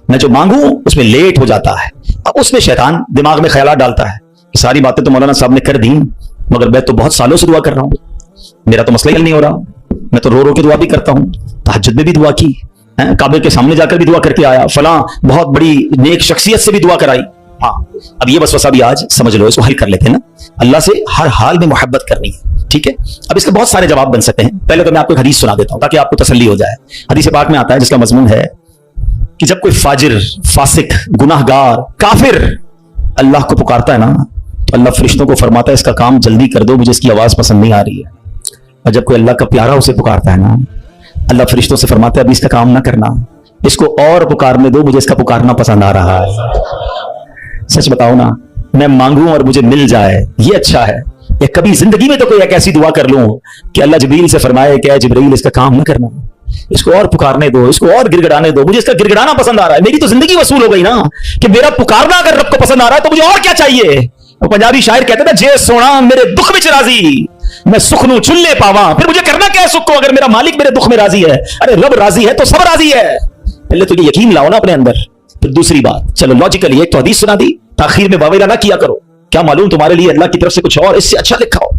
मैं जो मांगू उसमें लेट हो जाता है। अब उसमें शैतान दिमाग में ख्यालात डालता है कि सारी बातें तो मौलाना साहब ने कर दी, मगर मैं तो बहुत सालों से दुआ कर रहा हूं, मेरा तो मसला ही हल नहीं हो रहा। मैं तो रो रो के दुआ भी करता हूं, तहज्जुद में भी दुआ की, काबे के सामने जाकर भी दुआ करके आया, फलां बहुत बड़ी नेक शख्सियत से भी दुआ कराई। हाँ, अब ये वसवसा भी आज समझ लो, इसको हल कर लेते हैं ना। अल्लाह से हर हाल में मोहब्बत करनी है, ठीक है। अब इसके बहुत सारे जवाब बन सकते हैं। पहले तो मैं आपको एक हदीस सुना देता हूं ताकि आपको तसल्ली हो जाए। हदीस पाक में आता है जिसका मजमून है कि जब कोई फाजिर, फासिक, गुनाहगार, काफिर अल्लाह को पुकारता है ना तो अल्लाह फरिश्तों को फरमाता है इसका काम जल्दी कर दो, मुझे इसकी आवाज पसंद नहीं आ रही है। और जब कोई अल्लाह का प्यारा उसे पुकारता है ना, अल्लाह फरिश्तों से फरमाता है अभी इसका काम ना करना, इसको और पुकारने दो, मुझे इसका पुकारना पसंद आ रहा है। सच बताओ ना, मैं मांगू और मुझे मिल जाए ये अच्छा है, या कभी जिंदगी में तो कोई एक ऐसी दुआ कर लूं कि अल्लाह जिब्रील से फरमाए कि जिब्रील इसका काम ना करना, इसको और पुकारने दो, इसको और गिड़गिड़ाने दो, मुझे इसका गिड़गिड़ाना पसंद आ रहा है। मेरी तो जिंदगी वसूल हो गई ना कि मेरा पुकारना अगर रब को पसंद आ रहा है तो मुझे और क्या चाहिए। वो पंजाबी शायर कहते थे जे सोना मेरे दुख में राजी, मैं सुख नू चुल्ले पावा, फिर मुझे करना क्या है सुख को अगर मेरा मालिक मेरे दुख में राजी है। अरे रब राजी है तो सब राजी है। पहले तो ये यकीन लाओ ना अपने अंदर। फिर दूसरी बात, चलो लॉजिकली एक तो हदीस सुना दी, ताखीर में वावेला ना किया करो, क्या मालूम तुम्हारे लिए अल्लाह की तरफ से कुछ और इससे अच्छा लिखा हो।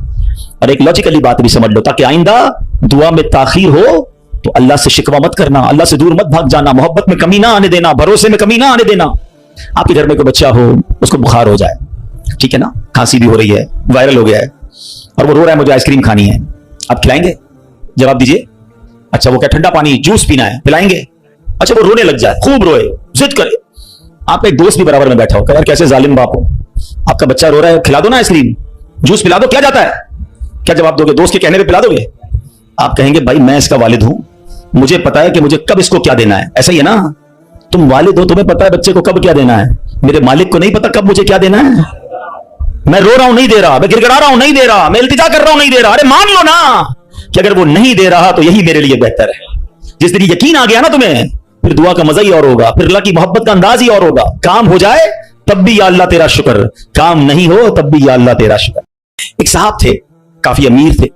और एक लॉजिकली बात भी समझ लो ताकि आइंदा दुआ में ताखीर हो तो अल्लाह से शिकवा मत करना, अल्लाह से दूर मत भाग जाना, मोहब्बत में कमी ना आने देना, भरोसे में कमी ना आने देना। आपके घर में कोई बच्चा हो, उसको बुखार हो जाए, ठीक है ना, खांसी भी हो रही है, वायरल हो गया है और वो रो रहा है मुझे आइसक्रीम खानी है, आप खिलाएंगे? जवाब दीजिए। अच्छा, वो क्या ठंडा पानी जूस पीना है, पिलाएंगे? अच्छा, वो रोने लग जाए, खूब रोए, जिद करे, आप एक दोस्त भी बराबर में बैठा हो, यार कैसे जालिम बाप हो, आपका बच्चा रो रहा है, खिला दो ना आइसक्रीम, जूस पिला दो, क्या जाता है? क्या जवाब दोगे? दोस्त के कहने पे पिला दोगे? आप कहेंगे भाई मैं इसका वालिद हूं, मुझे पता है कि मुझे कब इसको क्या देना है, ऐसा ही है ना। तुम वालिद हो, तुम्हें पता है बच्चे को कब क्या देना है। मेरे मालिक को नहीं पता कब मुझे क्या देना है। मैं रो रहा हूं नहीं दे रहा, मैं गिड़गिड़ा रहा हूं नहीं दे रहा, मैं इल्तिजा कर रहा हूं नहीं दे रहा। अरे मान लो ना कि अगर वो नहीं दे रहा तो यही मेरे लिए बेहतर है। जिस दिन यकीन आ गया ना तुम्हें, फिर दुआ का मजा ही और होगा, फिर अल्लाह की मोहब्बत का अंदाज ही और होगा। काम हो जाए तब भी या अल्लाह तेरा शुक्र, काम नहीं हो तब भी या अल्लाह तेरा शुक्र। एक साहब थे, काफी अमीर थे,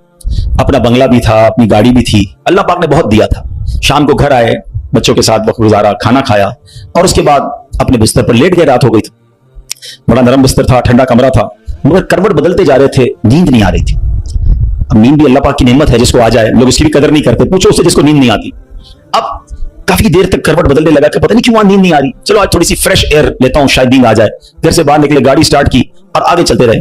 अपना बंगला भी था, अपनी गाड़ी भी थी, अल्लाह पाक ने बहुत दिया था। शाम को घर आए, बच्चों के साथ वक्त गुजारा, खाना खाया और उसके बाद अपने बिस्तर पर लेट गए। रात हो गई थी, बड़ा नरम बिस्तर था, ठंडा कमरा था, मगर करवट बदलते जा रहे थे, नींद नहीं आ रही थी। अब नींद भी अल्लाह पाक की नेमत है, जिसको आ जाए, लोग इसकी भी कदर नहीं करते। पूछो उससे जिसको नींद नहीं आती। अब काफी देर तक करवट बदलने लगा कि पता नहीं क्यों नींद नहीं आ रही, चलो आज थोड़ी सी फ्रेश एयर लेता हूं, शायद नींद आ जाए। घर से बाहर निकले, गाड़ी स्टार्ट की और आगे चलते रहे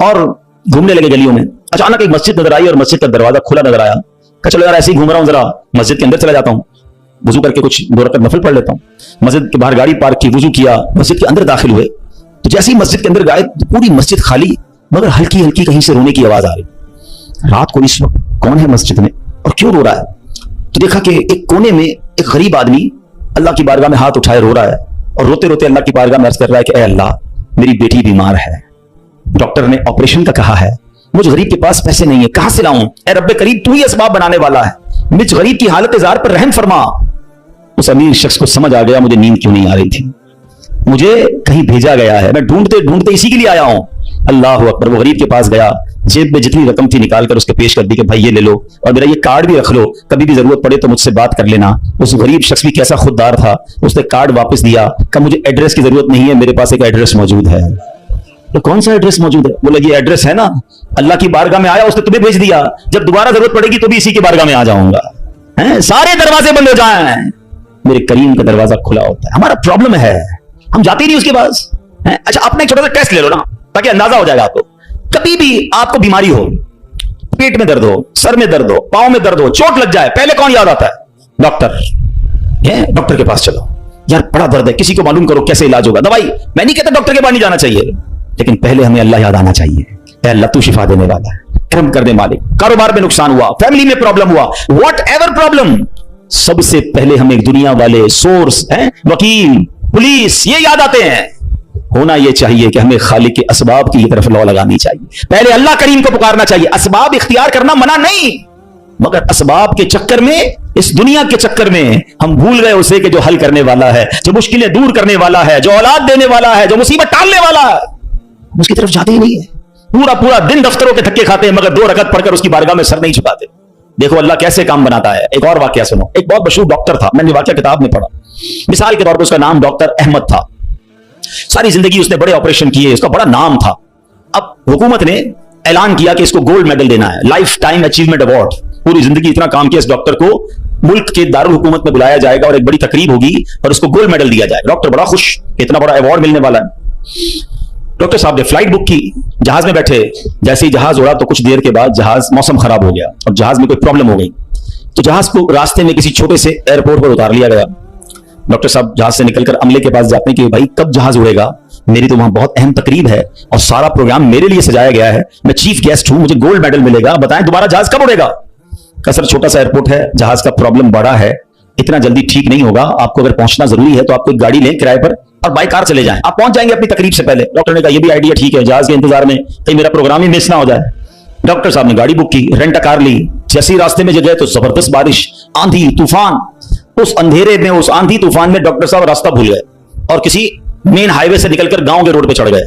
और घूमने लगे गलियों में। अचानक एक मस्जिद नजर आई और मस्जिद का दरवाजा खुला नजर आया। कहा चलो यार ऐसे ही घूम रहा हूं, जरा मस्जिद के अंदर चला जाता हूं, वजू करके कुछ 2 रकात नफल पढ़ लेता हूं। मस्जिद के बाहर गाड़ी पार्क की, वजू किया, मस्जिद के अंदर दाखिल हुए तो जैसे ही मस्जिद के अंदर गए तो पूरी मस्जिद खाली, मगर हल्की हल्की कहीं से रोने की आवाज आ रही। रात को इस वक्त कौन है मस्जिद में और क्यों रो रहा है? तो देखा कि एक कोने में एक गरीब आदमी अल्लाह की बारगाह में हाथ उठाए रो रहा है और रोते रोते अल्लाह की बारगाह में अर्ज कर रहा है कि ए अल्लाह, मेरी बेटी बीमार है, डॉक्टर ने ऑपरेशन का कहा है, मुझ गरीब के पास पैसे नहीं है, कहां से लाऊं? ए रब्बे करीब, तू ही असबाब बनाने वाला है, मुझ गरीब की हालत जार पर रहम फरमा। उस अमीर शख्स को समझ आ गया मुझे नींद क्यों नहीं आ रही थी, मुझे कहीं भेजा गया है, मैं ढूंढते ढूंढते इसी के लिए आया हूं। अल्लाह अकबर। वो गरीब के पास गया, जेब में जितनी रकम थी निकाल कर उसके पेश कर दी कि भाई ये ले लो और मेरा ये कार्ड भी रख लो, कभी भी जरूरत पड़े तो मुझसे बात कर लेना। उस गरीब शख्स भी कैसा खुददार था, उसने कार्ड वापस दिया, कहा मुझे एड्रेस की जरूरत नहीं है, मेरे पास एक एड्रेस मौजूद है। तो कौन सा एड्रेस मौजूद है? बोले ये एड्रेस है ना, अल्लाह की बारगाह में आया, उसने तुम्हें भेज दिया, जब दोबारा जरूरत पड़ेगी तो भी इसी की बारगाह में आ जाऊंगा। सारे दरवाजे बंद हो जाए, मेरे करीम का दरवाजा खुला होता है। हमारा प्रॉब्लम है, हम जाते ही नहीं उसके पास। अच्छा, अपना एक छोटा सा टेस्ट ले लो ना, ताकि अंदाजा हो जाएगा आपको। कभी भी आपको बीमारी हो, पेट में दर्द हो, सर में दर्द हो, पांव में दर्द हो, चोट लग जाए, पहले कौन याद आता है? डॉक्टर। डॉक्टर के पास चलो, यार बड़ा दर्द है, किसी को मालूम करो कैसे इलाज होगा, दवाई। मैं नहीं कहता डॉक्टर के पास नहीं जाना चाहिए, लेकिन पहले हमें अल्लाह याद आना चाहिए। ए अल्लाह, तू शिफा देने वाला है, कर्म कर दे मालिक। कारोबार में नुकसान हुआ, फैमिली में प्रॉब्लम हुआ, वॉट एवर प्रॉब्लम, सबसे पहले हमें दुनिया वाले, सोर्स हैं, वकील, पुलिस, ये याद आते हैं। होना यह चाहिए कि हमें खालिक के असबाब की तरफ लौ लगानी चाहिए, पहले अल्लाह करीम को पुकारना चाहिए। असबाब इख्तियार करना मना नहीं, मगर असबाब के चक्कर में, इस दुनिया के चक्कर में हम भूल गए उसे कि जो हल करने वाला है, जो मुश्किलें दूर करने वाला है, जो औलाद देने वाला है, जो मुसीबत टालने वाला है, उसकी तरफ जाते ही नहीं है। पूरा पूरा दिन दफ्तरों के धक्के खाते हैं, मगर 2 रकअत पढ़कर उसकी बारगाह में सर नहीं झुकाते। देखो अल्लाह कैसे काम बनाता है। एक और वाकया सुनो। एक बहुत मशहूर डॉक्टर था, मैंने वाकया किताब में पढ़ा। मिसाल के तौर पर उसका नाम डॉक्टर अहमद था। सारी जिंदगी उसने बड़े ऑपरेशन किए, उसका बड़ा नाम था। अब हुकूमत ने ऐलान किया कि इसको गोल्ड मेडल देना है, लाइफ टाइम अचीवमेंट अवार्ड। पूरी जिंदगी इतना काम किया इस डॉक्टर को, मुल्क के दारुल हुकूमत में बुलाया जाएगा और एक बड़ी तकरीब होगी और उसको गोल्ड मेडल दिया जाएगा। डॉक्टर बड़ा खुश, इतना बड़ा अवार्ड मिलने वाला है। डॉक्टर साहब ने फ्लाइट बुक की, जहाज में बैठे, जैसे ही जहाज उड़ा तो कुछ देर के बाद जहाज, मौसम खराब हो गया और जहाज में कोई प्रॉब्लम हो गई, तो जहाज को रास्ते में किसी छोटे से एयरपोर्ट पर उतार लिया गया। डॉक्टर साहब जहाज से निकलकर अमले के पास जाते हैं कि भाई कब जहाज उड़ेगा, मेरी तो वहां बहुत अहम तकरीब है और सारा प्रोग्राम मेरे लिए सजाया गया है, मैं चीफ गेस्ट हूं, मुझे गोल्ड मेडल मिलेगा, बताएं दोबारा जहाज कब उड़ेगा? का सर छोटा सा एयरपोर्ट है, जहाज का प्रॉब्लम बड़ा है, इतना जल्दी ठीक नहीं होगा, आपको अगर पहुंचना जरूरी है तो आप कोई गाड़ी लें किराए पर और बाई कार चले जाएं, आप पहुंच जाएंगे अपनी तकरीब से पहले। डॉक्टर ने कहा यह भी आइडिया ठीक है, जहाज के इंतजार में कहीं मेरा प्रोग्राम ही मिस ना हो जाए। डॉक्टर साहब ने गाड़ी बुक की, रेंट अ कार ली। जैसे ही रास्ते में गए तो जबरदस्त बारिश, आंधी तूफान। उस अंधेरे में, उस आंधी तूफान में डॉक्टर साहब रास्ता भूल गए और किसी मेन हाईवे से निकलकर गांव के रोड पे चढ़ गए।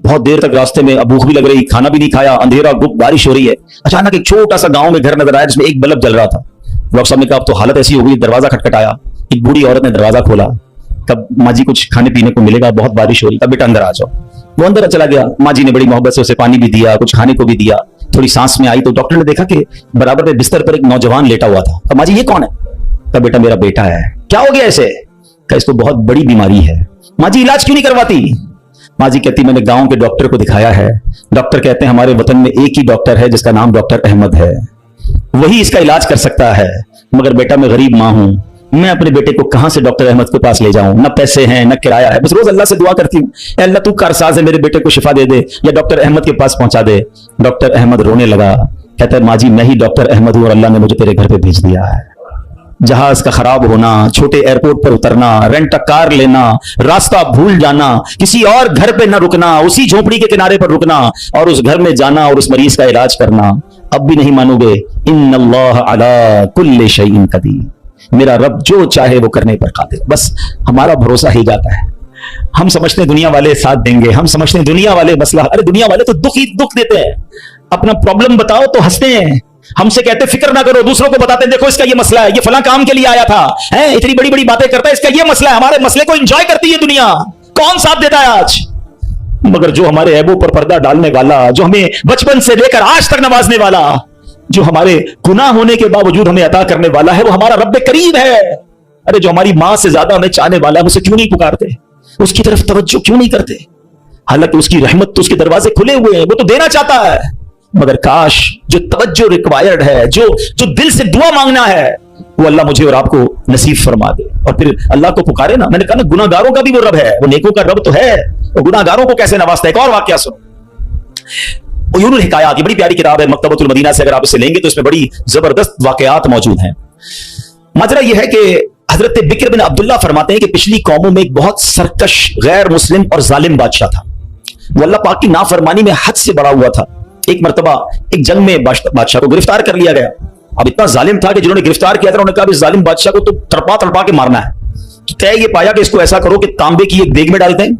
बहुत देर तक रास्ते में, अब भूख भी लग रही, खाना भी नहीं खाया, अंधेरा, गुप्त, बारिश हो रही है। अचानक एक छोटा सा गांव में घर नजर आया जिसमें एक बल्ब जल रहा था। डॉक्टर साहब ने कहा अब तो हालत ऐसी हो गई, दरवाजा खटखटाया। एक बूढ़ी औरत ने दरवाजा खोला, कब माँ जी कुछ खाने पीने को मिलेगा, बहुत बारिश हो रही, तब बेटा अंदर आ जाओ। वो अंदर चला गया, माँ जी ने बड़ी मोहब्बत से उसे पानी भी दिया, कुछ खाने को भी दिया। थोड़ी सांस में आई तो डॉक्टर ने देखा कि बराबर में बिस्तर पर एक नौजवान लेटा हुआ था। तो माँ जी ये कौन है? कहा बेटा मेरा बेटा है। क्या हो गया इसे? कहा इसको बहुत बड़ी बीमारी है। माँ जी इलाज क्यों नहीं करवाती? माँ जी कहती मैंने गांव के डॉक्टर को दिखाया है, डॉक्टर कहते हैं हमारे वतन में एक ही डॉक्टर है जिसका नाम डॉक्टर अहमद है, वही इसका इलाज कर सकता है। मगर बेटा मैं गरीब माँ हूं, मैं अपने बेटे को कहां से डॉक्टर अहमद के पास ले जाऊं? न पैसे हैं न किराया है, बस रोज अल्लाह से दुआ करती हूँ, अल्लाह तू कारसाज है, मेरे बेटे को शिफा दे दे या डॉक्टर अहमद के पास पहुंचा दे। डॉक्टर अहमद रोने लगा, कहता है माँ जी मैं ही डॉक्टर अहमद हूं और अल्लाह ने मुझे तेरे घर पे भेज दिया है। जहाज का खराब होना, छोटे एयरपोर्ट पर उतरना, रेंट कार लेना, रास्ता भूल जाना, किसी और घर पे न रुकना, उसी झोपड़ी के किनारे पर रुकना और उस घर में जाना और उस मरीज का इलाज करना। अब भी नहीं मानोगे, इन्नल्लाह अला कुल्ली शैइन कदीर, मेरा रब जो चाहे वो करने पर कादिर। बस हमारा भरोसा ही जाता है। हम समझते हैं दुनिया वाले साथ देंगे, हम समझते हैं दुनिया वाले मसला, अरे दुनिया वाले तो दुख ही दुख देते हैं। अपना प्रॉब्लम बताओ तो हंसते हैं, हमसे कहते फिक्र ना करो, दूसरों को बताते हैं देखो इसका ये मसला है, ये फलां काम के लिए आया था, है इतनी बड़ी बड़ी बातें करता है, इसका ये मसला है। हमारे मसले को एंजॉय करती है दुनिया, कौन साथ देता है आज? मगर जो हमारे ऐबों पर पर्दा डालने वाला, जो हमें बचपन से लेकर आज तक नवाजने वाला, जो हमारे गुनाह होने के बावजूद हमें अता करने वाला है, वो हमारा रब्बे करीब है। अरे जो हमारी मां से ज्यादा हमें चाहने वाला है, उसे क्यों नहीं पुकारते, उसकी तरफ तवज्जो क्यों नहीं करते? हालांकि उसकी रहमत तो उसके दरवाजे खुले हुए हैं, वो तो देना चाहता है। मगर काश जो तवज्जो रिक्वायर्ड है, जो दिल से दुआ मांगना है, वो अल्लाह मुझे और आपको नसीब फरमा दे। और फिर अल्लाह को पुकारे ना। मैंने कहा ना, गुनाहगारों का भी वो रब है, वो नेकों का रब तो है, वो गुनाहगारों को कैसे नवाजता है। एक और वाकया सुनो, उयूनुल हिकायात, ये बड़ी प्यारी किताब है मकतबतुल मदीना से, अगर आप इसे लेंगे तो इसमें बड़ी जबरदस्त वाकयात मौजूद हैं। माजरा यह है कि हजरत बिक्र बिन अब्दुल्ला फरमाते हैं कि पिछली कौमों में एक बहुत सरकश, गैर मुस्लिम और जालिम बादशाह था। वो अल्लाह पाक की नाफरमानी में हद से बड़ा हुआ था। एक मर्तबा एक जंग में बादशाह को गिरफ्तार कर लिया गया। अब इतना जालिम था कि जिन्होंने गिरफ्तार किया था उन्होंने कहा इस जालिम बादशाह को तो तड़पा तड़पा के मारना है। तो तय ये पाया कि इसको ऐसा करो कि तांबे की एक देग में डालते हैं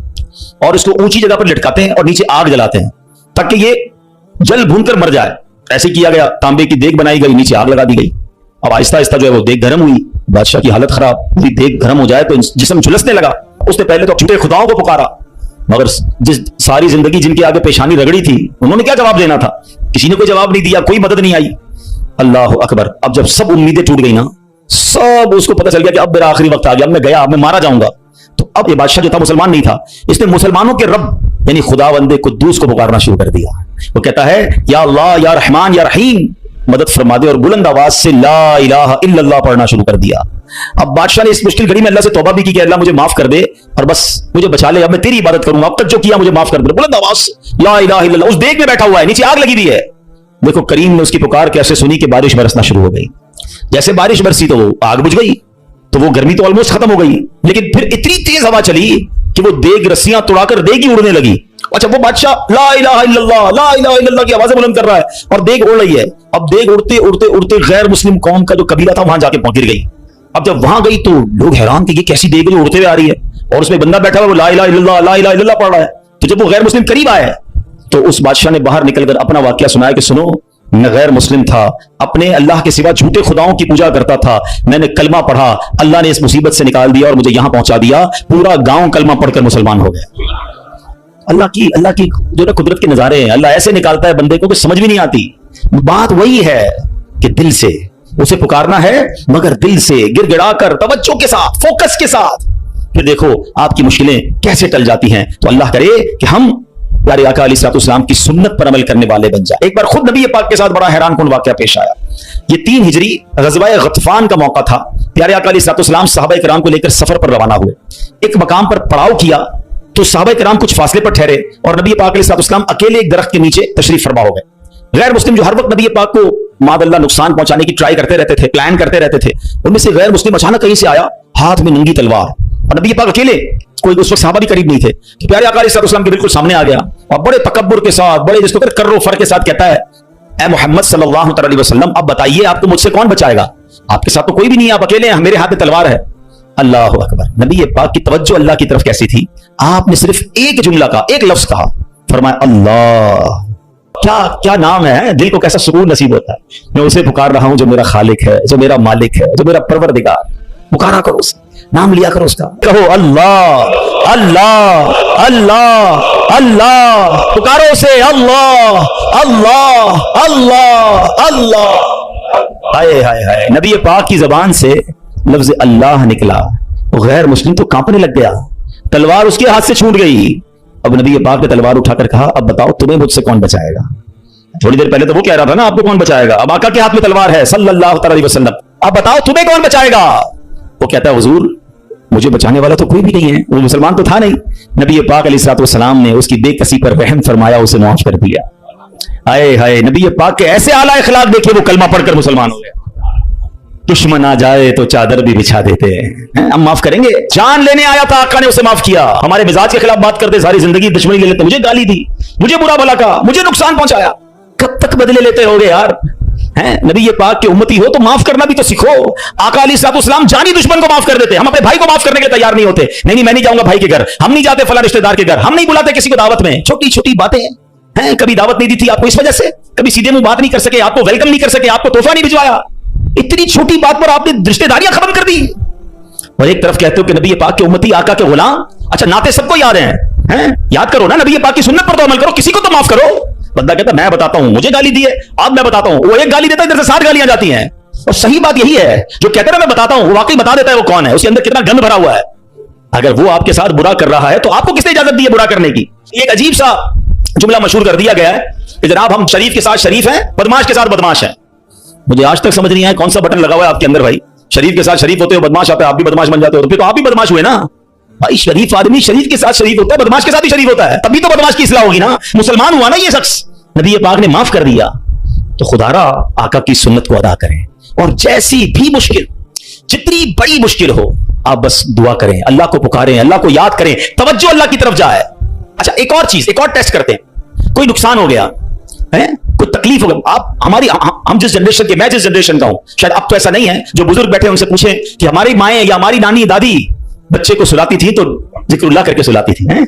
और इसको ऊंची जगह पर लटकाते हैं और नीचे आग जलाते हैं ताकि ये जल भून कर मर जाए। ऐसे किया गया, तांबे की देग बनाई गई, नीचे आग लगा दी गई। अब आहिस्ता आहिस्ता जो है वो देग गर्म हुई, बादशाह की हालत खराब, पूरी देग गर्म हो जाए तो जिस्म झुलसने लगा। उसने पहले तो झूठे खुदाओं को पुकारा, मगर जिस सारी जिंदगी जिनके आगे पेशानी रगड़ी थी उन्होंने क्या जवाब देना था? किसी ने कोई जवाब नहीं दिया, कोई मदद नहीं आई। अल्लाह अकबर। अब जब सब उम्मीदें टूट गई ना, सब उसको पता चल गया कि अब मेरा आखिरी वक्त आ गया, अब मैं गया, अब मैं मारा जाऊंगा। तो अब ये बादशाह जो था मुसलमान नहीं था, इसने मुसलमानों के रब यानी खुदावंदे कुद्दूस को पुकारना शुरू कर दिया। वो कहता है या अल्लाह या रहमान या रहीम, मदद फरमा दे, और बुलंद आवाज से ला इलाहा इल्लल्लाह पढ़ना शुरू कर दिया। अब बादशाह ने इस मुश्किल घड़ी में अल्लाह से तौबा भी की कि अल्लाह मुझे माफ कर दे और बस मुझे बचा ले, अब मैं तेरी इबादत करूंगा, अब तक जो किया मुझे माफ कर दे। बुलंद आवाज से ला इलाहा इल्लल्लाह। उस देग में बैठा हुआ है, नीचे आग लगी हुई है। देखो करीम ने उसकी पुकार कैसे सुनी कि बारिश बरसना शुरू हो गई। जैसे बारिश बरसी तो वो आग बुझ गई, तो वो गर्मी तो ऑलमोस्ट खत्म हो गई। लेकिन फिर इतनी तेज हवा चली कि वो देग रस्सियां तोड़ाकर देग ही उड़ने लगी। अच्छा, वो बादशाह ला इलाहा इल्लल्लाह, ला इलाहा इल्लल्लाह की आवाजें बुलंद कर रहा है और देग उड़ रही है। अब देग उड़ते उड़ते उड़ते गैर मुस्लिम कौम का जो कबीला था वहां जाके गिर गई। अब जब वहां गई तो लोग हैरान थे कि कैसी देग जो उड़ते हुए आ रही है और उसमें बंदा बैठा हुआ वो ला इलाहा इल्लल्लाह, ला इलाहा इल्लल्लाह पढ़ रहा है। तो जब वो गैर मुस्लिम करीब आए तो उस बादशाह ने बाहर निकलकर अपना वाकया सुनाया कि सुनो, मैं गैर मुस्लिम था, अपने अल्लाह के सिवा झूठे खुदाओं की पूजा करता था, मैंने कलमा पढ़ा, अल्लाह ने इस मुसीबत से निकाल दिया और मुझे यहां पहुंचा दिया, पूरा गांव कलमा पढ़कर मुसलमान हो गया। अल्लाह की जो ना कुदरत के नजारे हैं, अल्लाह ऐसे निकालता है बंदे को कि समझ भी नहीं आती। बात वही है कि दिल से उसे पुकारना है, मगर दिल से गिड़गिड़ाकर तवज्जो के साथ, फोकस के साथ, फिर देखो आपकी मुश्किलें कैसे टल जाती हैं। तो अल्लाह करे कि हम प्यारे आका अलैहिस्सलाम की सुन्नत पर अमल करने वाले बन जाए। एक बार खुद नबी पाक के साथ बड़ा हैरान कुन वाकया पेश आया। ये 3 हिजरी ग़ज़वा गतफान का मौका था। प्यारे आका अलैहिस्सलाम सहाबा किराम को लेकर सफर पर रवाना हुए। एक मकाम पर पड़ाव किया तो सहाबा किराम कुछ फासले पर ठहरे और नबी पाक अलैहिस्सलाम अकेले एक दरख्त के नीचे तशरीफ फरमा हो गए। गैर मुस्लिम जो हर वक्त नबी पाक को मादअल्लाह नुकसान पहुंचाने की ट्राई करते रहते थे, प्लान करते रहते थे, उनमें से गैर मुस्लिम अचानक कहीं से आया, हाथ में नंगी तलवार, और नबी पाक अकेले, कोई उस वक्त सहाबा भी करीब नहीं थे। तो प्यारे आका अलैहिस्सलाम के बिल्कुल सामने आ गया और बड़े तकब्बुर के साथ, बड़े जिसको कर्रो फर के साथ कहता है, ए मोहम्मद सल्लल्लाहु अलैहि वसल्लम, अब बताइए आपको मुझसे कौन बचाएगा? आपके साथ तो कोई भी नहीं है, आप अकेले हैं, मेरे हाथ में तलवार है। अल्लाह अकबर। नबी पाक की तवज्जो अल्लाह की तरफ कैसी थी, आपने सिर्फ एक जुमला का, एक लफ्ज कहा, फरमाया अल्लाह। क्या क्या नाम है, दिल को कैसा सुकून नसीब होता है। मैं उसे पुकार रहा हूं जो मेरा खालिक है, जो मेरा मालिक है, जो मेरा परवरदिगार। पुकारा करो उसे, नाम लिया करो उसका, कहो अल्लाह अल्लाह अल्लाह अल्लाह, पुकारो उसे अल्लाह अल्लाह अल्लाह अल्लाह। हाय हाय हाय, नबी पाक की जबान से लफ्ज अल्लाह निकला, वो गैर मुस्लिम तो कांपने लग गया, तलवार उसके हाथ से छूट गई। अब नबी पाक ने तलवार उठाकर कहा, अब बताओ तुम्हें मुझसे कौन बचाएगा? थोड़ी देर पहले तो वो कह रहा था ना आपको कौन बचाएगा, अब आका के हाथ में तलवार है सल्लल्लाहु अलैहि वसल्लम, अब बताओ तुम्हें कौन बचाएगा? वो कहता है हुजूर मुझे बचाने वाला तो कोई भी नहीं है, वो मुसलमान तो था नहीं। नबी पाक अलैहिस्सलाम ने उसकी बेकसी पर रहम फरमाया, उसे माफ कर दिया। आए हाय, नबी पाक के ऐसे आला इखलाक देखिए, वो कलमा पढ़कर मुसलमान हो गया। दुश्मन आ जाए तो चादर भी बिछा देते हैं, हम माफ करेंगे। जान लेने आया था, आका ने उसे माफ किया। हमारे मिजाज के खिलाफ बात करते, सारी जिंदगी दुश्मनी ले लेते, मुझे गाली दी, मुझे बुरा भला कहा, मुझे नुकसान पहुंचाया। कब तक बदले लेते रहोगे यार? हैं? नबी ये पाक के उम्मती हो तो माफ करना भी तो सीखो। आका अलैहिस्सलाम जानी दुश्मन को माफ कर देते, हम अपने भाई को माफ करने के लिए तैयार नहीं होते। नहीं मैं नहीं जाऊंगा भाई के घर, हम नहीं जाते फला रिश्तेदार के घर, हम नहीं बुलाते किसी को दावत में। छोटी छोटी बातें हैं, कभी दावत नहीं दी थी आपको इस वजह से, कभी सीधे मुंह बात नहीं कर सके, आपको वेलकम नहीं कर सके, आपको तोहफा नहीं भिजवाया, इतनी छोटी बात पर आपने रिश्तेदारियां खत्म कर दी। और एक तरफ कहते हो कि नबी पाक के उम्मती, आका के गुलाम। अच्छा नाते सबको याद हैं? याद करो ना, नबी पाक की सुन्नत पर तो अमल करो, किसी को तो माफ करो। बंदा कहता मैं बताता हूं, मुझे गाली दी है, अब मैं बताता हूं। वो एक गाली देता है, इधर से 7 गालियां जाती हैं। और सही बात यही है, जो कहते हैं मैं बताता हूं, वो वाकई बता देता है वो कौन है, उसके अंदर कितना गंद भरा हुआ है। अगर वो आपके साथ बुरा कर रहा है तो आपको किसने इजाजत दी है बुरा करने की? एक अजीब सा जुमला मशहूर कर दिया गया है कि जनाब हम शरीफ के साथ शरीफ हैं, बदमाश के साथ बदमाश हैं। मुझे आज तक समझ नहीं आया कौन सा बटन लगा हुआ है आपके अंदर भाई। शरीफ के साथ शरीफ होते हो, बदमाश आता है, आप भी बदमाश बन जाते हो, तो फिर तो आप भी बदमाश हुए ना भाई। शरीफ आदमी शरीफ के साथ शरीफ होता है, बदमाश के साथ ही शरीफ होता है, तभी तो बदमाश की इस्लाह होगी ना। मुसलमान हुआ ना ये शख्स, नबी पाक ने माफ कर दिया। तो खुदारा आका की सुन्नत को अदा करें, और जैसी भी मुश्किल, जितनी बड़ी मुश्किल हो, आप बस दुआ करें, अल्लाह को पुकारें, अल्लाह को याद करें, तवज्जो अल्लाह की तरफ जाए। अच्छा एक और चीज, एक और टेस्ट करते हैं। कोई नुकसान हो गया है, कोई तकलीफ हो गई, आप हमारी हम जिस जनरेशन के, मैं जिस जनरेशन का हूं, शायद अब तो ऐसा नहीं है, जो बुजुर्ग बैठे उनसे पूछें कि हमारी माएं या हमारी नानी दादी बच्चे को सुलाती थी तो जिक्रुल्लाह करके सुलाती थी। हैं?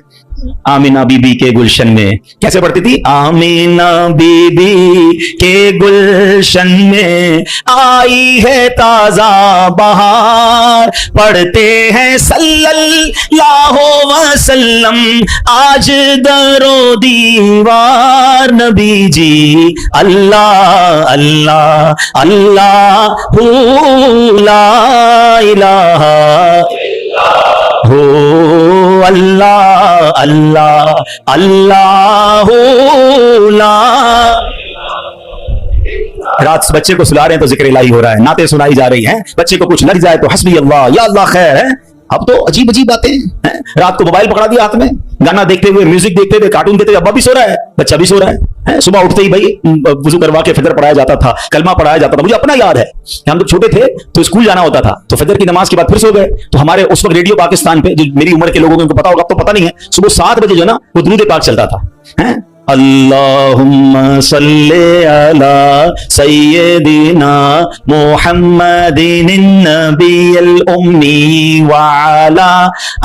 आमीना बीबी के गुलशन में कैसे पढ़ती थी? आमीना बीबी के गुलशन में आई है ताजा बहार, पढ़ते हैं सल्लल्लाहु वसल्लम आज दरो दीवार। नबी जी अल्लाह अल्लाह अल्लाह ला इलाहा हो अल्लाह अल्लाह अल्लाह ला। रात बच्चे को सुला रहे हैं तो जिक्र इलाही हो रहा है, नाते सुनाई जा रही हैं, बच्चे को कुछ लग जाए तो हस्बी अल्लाह या अल्लाह खैर है। अब तो अजीब अजीब बातें हैं। रात को मोबाइल पकड़ा दिया हाथ में, गाना देखते हुए, म्यूजिक देखते हुए, कार्टून देखते हुए, अब्बा भी सो रहा है, बच्चा भी सो रहा है। सुबह उठते ही भाई वुजू करवा के फजर पढ़ाया जाता था, कलमा पढ़ाया जाता था। मुझे अपना याद है, हम जब छोटे थे तो स्कूल जाना होता था, तो फजर की नमाज के बाद फिर सो गए, तो हमारे उस वक्त रेडियो पाकिस्तान पे, जो मेरी उम्र के लोगों को उनको पता होगा, तो पता नहीं है, सुबह 7 बजे जो ना वो दुरूद पाक चलता था। अल्लाहुम्मा सल्ली अला सय्यिदिना मुहम्मदिन नबियल उम्मी व अला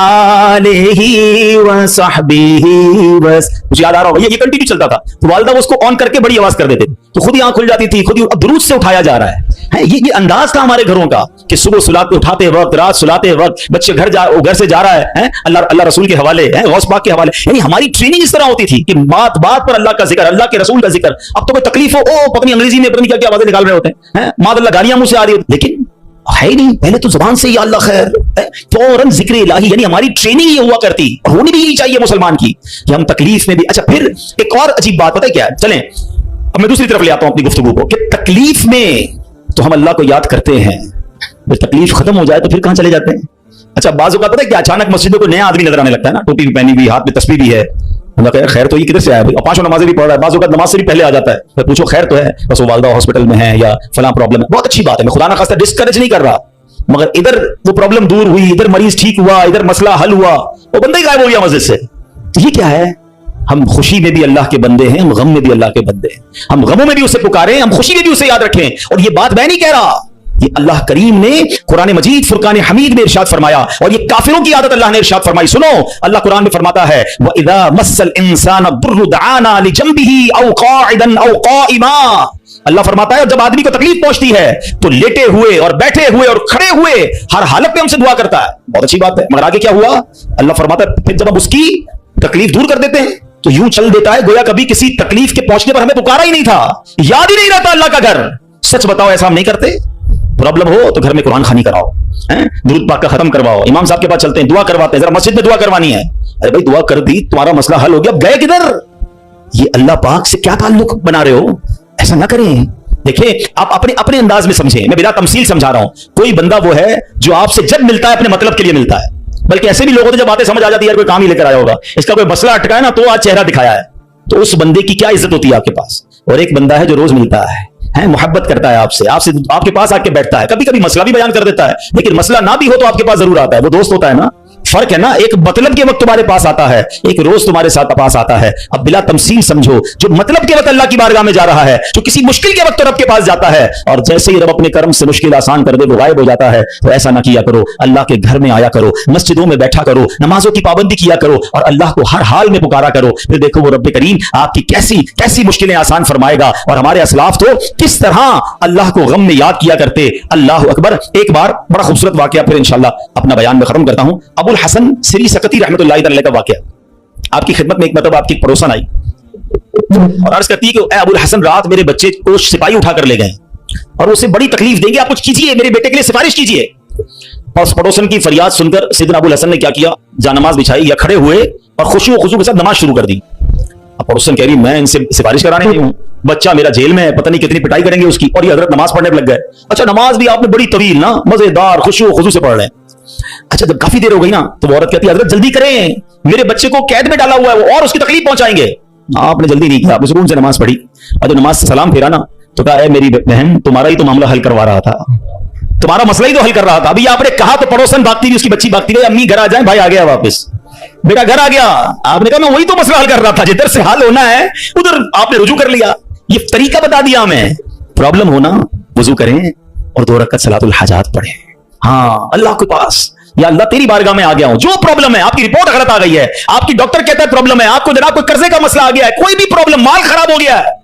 आलिहि व सहबिहि बस। मुझे याद आ रहा होगा ये कंटिन्यू चलता था, तो वालिदा वो उसको ऑन करके बड़ी आवाज कर देते थे, तो खुद ही आंख खुल जाती थी, खुद ही दुरूद से उठाया जा रहा है। ये अंदाज था हमारे घरों का कि सुबह सुलाते उठाते वक्त, रात सुलाते वक्त, बच्चे घर से जा रहा है, अल्लाह रसूल के हवाले, गौस पाक के हवाले। यानी हमारी ट्रेनिंग इस तरह होती थी कि बात बात पर अल्लाह का जिक्र, अल्लाह के रसूल का जिक्र। अब तो कोई तकलीफ हो, ओ पता नहीं अंग्रेजी में पता नहीं क्या क्या आवाजें निकाल रहे होते हैं, मादल्ला गालियां मुंह से आ रही होती, लेकिन है नहीं, पहले तो जुबान से या अल्लाह खैर, फौरन जिक्र इलाही। यानी हमारी ट्रेनिंग ये हुआ करती, और होनी भी यही चाहिए मुसलमान की, कि हम तकलीफ में भी। अच्छा फिर एक और अजीब बात पता है क्या है, चलें अब मैं दूसरी तरफ ले आता हूं अपनी गुफ्तगू को, कि तकलीफ में तो हम अल्लाह को याद करते हैं, जब तकलीफ खत्म हो जाए तो फिर कहां चले जाते हैं? अच्छा बाजू का पता है क्या, अचानक मस्जिदों को नया आदमी नजर आने लगता है ना, टोपी भी पहनी हुई, हाथ में तस्बीह भी है, खैर तो ये किधर से आया भाई, 5 नमाजें भी पढ़ रहा है, बाजू का नमाज से भी पहले आ जाता है, फिर पूछो खैर तो है, बस वो वालिदा हॉस्पिटल में है या फला प्रॉब्लम है। बहुत अच्छी बात है, मैं खुदा ना खास्ता डिस्करेज नहीं कर रहा, मगर इधर वो प्रॉब्लम दूर हुई, इधर मरीज ठीक हुआ, इधर मसला हल हुआ, वो बंदा ही गायब हो गया मस्जिद से। तो ये क्या है? हम खुशी में भी अल्लाह के बंदे हैं, हम गम में भी अल्लाह के बंदे हैं, हम गमों में भी उसे पुकारें, हम खुशी में भी उसे याद रखें। और ये बात मैं नहीं कह रहा, ये अल्लाह करीम ने कुरान मजीद फुरकान हमीद में इरशाद फरमाया, और ये काफिरों की आदत अल्लाह ने इरशाद फरमाई। सुनो, अल्लाह कुरान में फरमाता है, व इज़ा मस्सल इंसान दुर्रु दआना लिजंबिही औ काइदन औ काइमा। अल्लाह फरमाता है जब आदमी को तकलीफ पहुंचती है तो लेटे हुए और बैठे हुए और खड़े हुए हर हालत में हमसे दुआ करता है। बहुत अच्छी बात है, मगर आगे क्या हुआ? अल्लाह फरमाता है फिर जब हम उसकी तकलीफ दूर कर देते हैं तो यूं चल देता है गोया कभी किसी तकलीफ के पहुंचने पर हमें पुकारा ही नहीं था, याद ही नहीं रहता अल्लाह का घर। सच बताओ ऐसा हम नहीं करते? प्रॉब्लम हो तो घर में कुरान खानी कराओ, दुरूद पाक का खत्म करवाओ, इमाम साहब के पास चलते हैं, दुआ करवाते हैं, जरा मस्जिद में दुआ करवानी है। अरे भाई दुआ कर दी, तुम्हारा मसला हल हो गया, गए किधर? ये अल्लाह पाक से क्या ताल्लुक बना रहे हो? ऐसा ना करें। देखिए आप अपने अपने अंदाज में समझें, मैं बिना तमसील समझा रहा हूं। कोई बंदा वो है जो आपसे जब मिलता है अपने मतलब के लिए मिलता है, बल्कि ऐसे भी लोग होते हैं जब बातें समझ आ जाती है, यार कोई काम ही लेकर आया होगा, इसका कोई मसला अटका है ना तो आज चेहरा दिखाया है, तो उस बंदे की क्या इज्जत होती है आपके पास। और एक बंदा है जो रोज मिलता है, है, मोहब्बत करता है आपसे, आपसे आपके पास आके बैठता है, कभी कभी मसला भी बयान कर देता है, लेकिन मसला ना भी हो तो आपके पास जरूर आता है। वो दोस्त होता है ना, फर्क है ना, एक मतलब के वक्त तुम्हारे पास आता है, एक रोज तुम्हारे साथ पास आता है। अब बिला तमसील समझो, जो मतलब के वक्त अल्लाह की बारगाह में जा रहा है, जो किसी मुश्किल के वक्त तो रब के पास जाता है, और जैसे ही रब अपने कर्म से मुश्किल आसान कर दे वो गायब हो जाता है। तो ऐसा ना किया करो, अल्लाह के घर में आया करो, मस्जिदों में बैठा करो, नमाजों की पाबंदी किया करो, और अल्लाह को हर हाल में पुकारा करो। फिर देखो वो रब करीम आपकी कैसी कैसी मुश्किलें आसान फरमाएगा। और हमारे असलाफ तो किस तरह अल्लाह को गम में याद किया करते। अल्लाह अकबर। एक बार बड़ा खूबसूरत वाकया, फिर इंशाल्लाह अपना बयान में खत्म करता हूं। अबुल हसन सिरी सकती रहमतुल्लाह अलैह का वाकया। आपकी खिदमत में एक मतलब आपकी पड़ोसन आई और अर्ज करती है कि अबुल हसन, रात मेरे बच्चे को सिपाही उठाकर ले गए और उसे बड़ी तकलीफ देंगे, आप कुछ कीजिए, मेरे बेटे के लिए सिफारिश कीजिए। और उस पड़ोसन की फरियाद सुनकर सैयदना अबुल हसन ने क्या किया, जानमाज बिछाई या खड़े हुए और खुशू खुशू के साथ नमाज शुरू कर दी। अब पड़ोसन कह रही, मैं इनसे सिफारिश कराने नहीं हूं, बच्चा मेरा जेल में है, पता नहीं कितनी पिटाई करेंगे उसकी, और ये हजरत नमाज पढ़ने लग गए। अच्छा, नमाज भी आपने बड़ी तवील ना, मजेदार खुशू खुशू से पढ़ रहे हैं। अच्छा, जब काफी देर हो गई ना तो वो औरत कहती है, हजरत जल्दी करें, मेरे बच्चे को कैद में डाला हुआ है वो, और उसकी तकलीफ पहुंचाएंगे। आपने जल्दी नहीं किया, आपने सुकून से नमाज पढ़ी, और जब नमाज से सलाम फेरा ना तो कहा, मेरी बहन, तुम्हारा ही तो मामला हल करवा रहा था, तुम्हारा मसला ही तो हल कर रहा था। अभी आपने कहा तो पड़ोसन भागती हुई, उसकी बच्ची भागती गई, अम्मी घर आ जाए, भाई आ गया वापस, बेटा घर आ गया। आपने कहा, मैं वही तो मसला हल कर रहा था, जिधर से हाल होना है उधर आपने रुजू कर लिया। ये तरीका बता दिया हमें। प्रॉब्लम होना वुजू करें और 2 रकअत सलातुल हाजात पढ़ें। हाँ, अल्लाह के पास, या अल्लाह तेरी बारगाह में आ गया हूं, जो प्रॉब्लम है, आपकी रिपोर्ट गलत आ गई है, आपकी डॉक्टर कहता है प्रॉब्लम है, आपको जनाब कोई कर्जे का मसला आ गया है, कोई भी प्रॉब्लम, माल खराब हो गया है,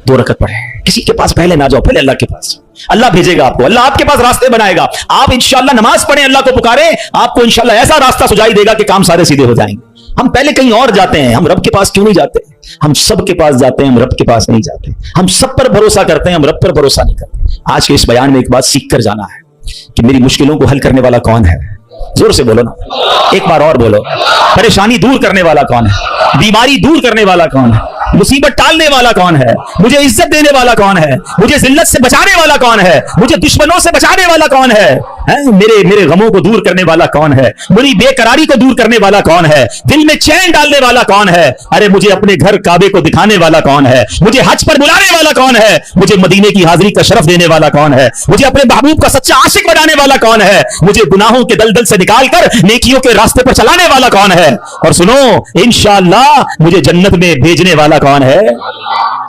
2 रकअत पढ़े। किसी के पास पहले ना जाओ, पहले अल्लाह के पास। अल्लाह भेजेगा आपको, अल्लाह आपके पास रास्ते बनाएगा। आप इंशाअल्लाह नमाज पढ़ें, अल्लाह को पुकारें, आपको इंशाअल्लाह ऐसा रास्ता सुझाई देगा कि काम सारे सीधे हो जाएंगे। हम पहले कहीं और जाते हैं, हम रब के पास क्यों नहीं जाते? हम सब के पास जाते हैं, हम रब के पास नहीं जाते। हम सब पर भरोसा करते हैं, हम रब पर भरोसा नहीं करते। आज के इस बयान में एक बात सीख कर जाना है कि मेरी मुश्किलों को हल करने वाला कौन है। जोर से बोलो ना, एक बार और बोलो। परेशानी दूर करने वाला कौन है? बीमारी दूर करने वाला कौन है? मुसीबत टालने वाला कौन है? मुझे इज्जत देने वाला कौन है? मुझे जिल्लत से बचाने वाला कौन है? मुझे दुश्मनों से बचाने वाला कौन है? मेरे गमों को दूर करने वाला कौन है? मेरी बेकरारी को दूर करने वाला कौन है? दिल में चैन डालने वाला कौन है? अरे मुझे अपने घर काबे को दिखाने वाला कौन है? मुझे हज पर बुलाने वाला कौन है? मुझे मदीने की हाजिरी का शरफ देने वाला कौन है? मुझे अपने महबूब का सच्चा आशिक बनाने वाला कौन है? मुझे गुनाहों के दलदल से निकालकर नेकियों के रास्ते पर चलाने वाला कौन है? और सुनो, इंशाअल्लाह मुझे जन्नत में भेजने वाला कौन है?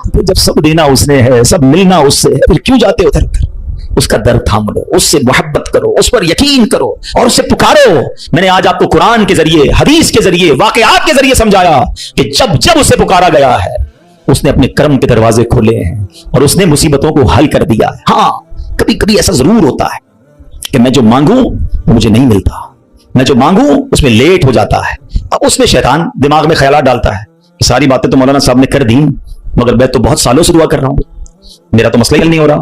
तो जब सब देना उसने है, सब मिलना उससे है, फिर क्यों जाते उधर? उसका दर थाम लो, उससे मोहब्बत करो, उस पर यकीन करो और उससे पुकारो। मैंने आज आपको कुरान के जरिए, हदीस के जरिए, वाकयात के जरिए समझाया कि जब जब उसे पुकारा गया है उसने अपने कर्म के दरवाजे खोले हैं और उसने मुसीबतों को हल कर दिया है। हाँ, कभी कभी ऐसा जरूर होता है कि मैं जो मांगू मुझे नहीं मिलता, मैं जो मांगू उसमें लेट हो जाता है। अब उसमें शैतान दिमाग में ख्यालात डालता है कि सारी बातें तो मौलाना साहब ने कर दी, मगर मैं तो बहुत सालों से दुआ कर रहा हूं, मेरा तो मसला ही हल नहीं हो रहा।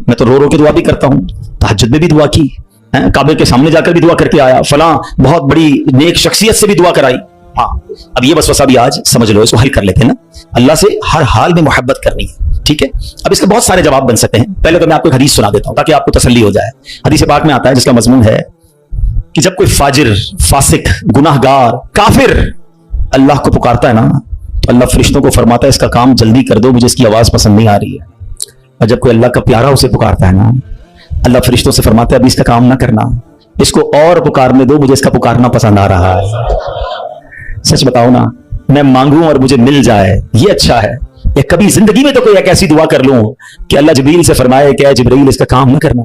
मैं तो रो रो के दुआ भी करता हूं, तहज्जुद में भी दुआ की, काबे के सामने जाकर भी दुआ करके आया, फलां बहुत बड़ी नेक शख्सियत से भी दुआ कराई। हाँ, अब ये वसवसा भी आज समझ लो, इसको हल कर लेते हैं ना। अल्लाह से हर हाल में मोहब्बत करनी है, ठीक है। अब इसके बहुत सारे जवाब बन सकते हैं। पहले तो मैं आपको एक हदीस सुना देता हूं ताकि आपको तसल्ली हो जाए। हदीस पाक में आता है जिसका मजमून है कि जब कोई फाजिर, फासिक, गुनाहगार, काफिर अल्लाह को पुकारता है ना तो अल्लाह फरिश्तों को फरमाता है इसका काम जल्दी कर दो, मुझे इसकी आवाज पसंद नहीं आ रही है। और जब कोई अल्लाह का प्यारा उसे पुकारता है ना, अल्लाह फरिश्तों से फरमाता है अभी इसका काम ना करना, इसको और पुकारने दो, मुझे इसका पुकारना पसंद आ रहा है। सच बताओ ना, मैं मांगू और मुझे मिल जाए ये अच्छा है, या कभी जिंदगी में तो कोई एक ऐसी दुआ कर लूं कि अल्लाह जिब्रील से फरमाए कि जिब्रील इसका काम ना करना,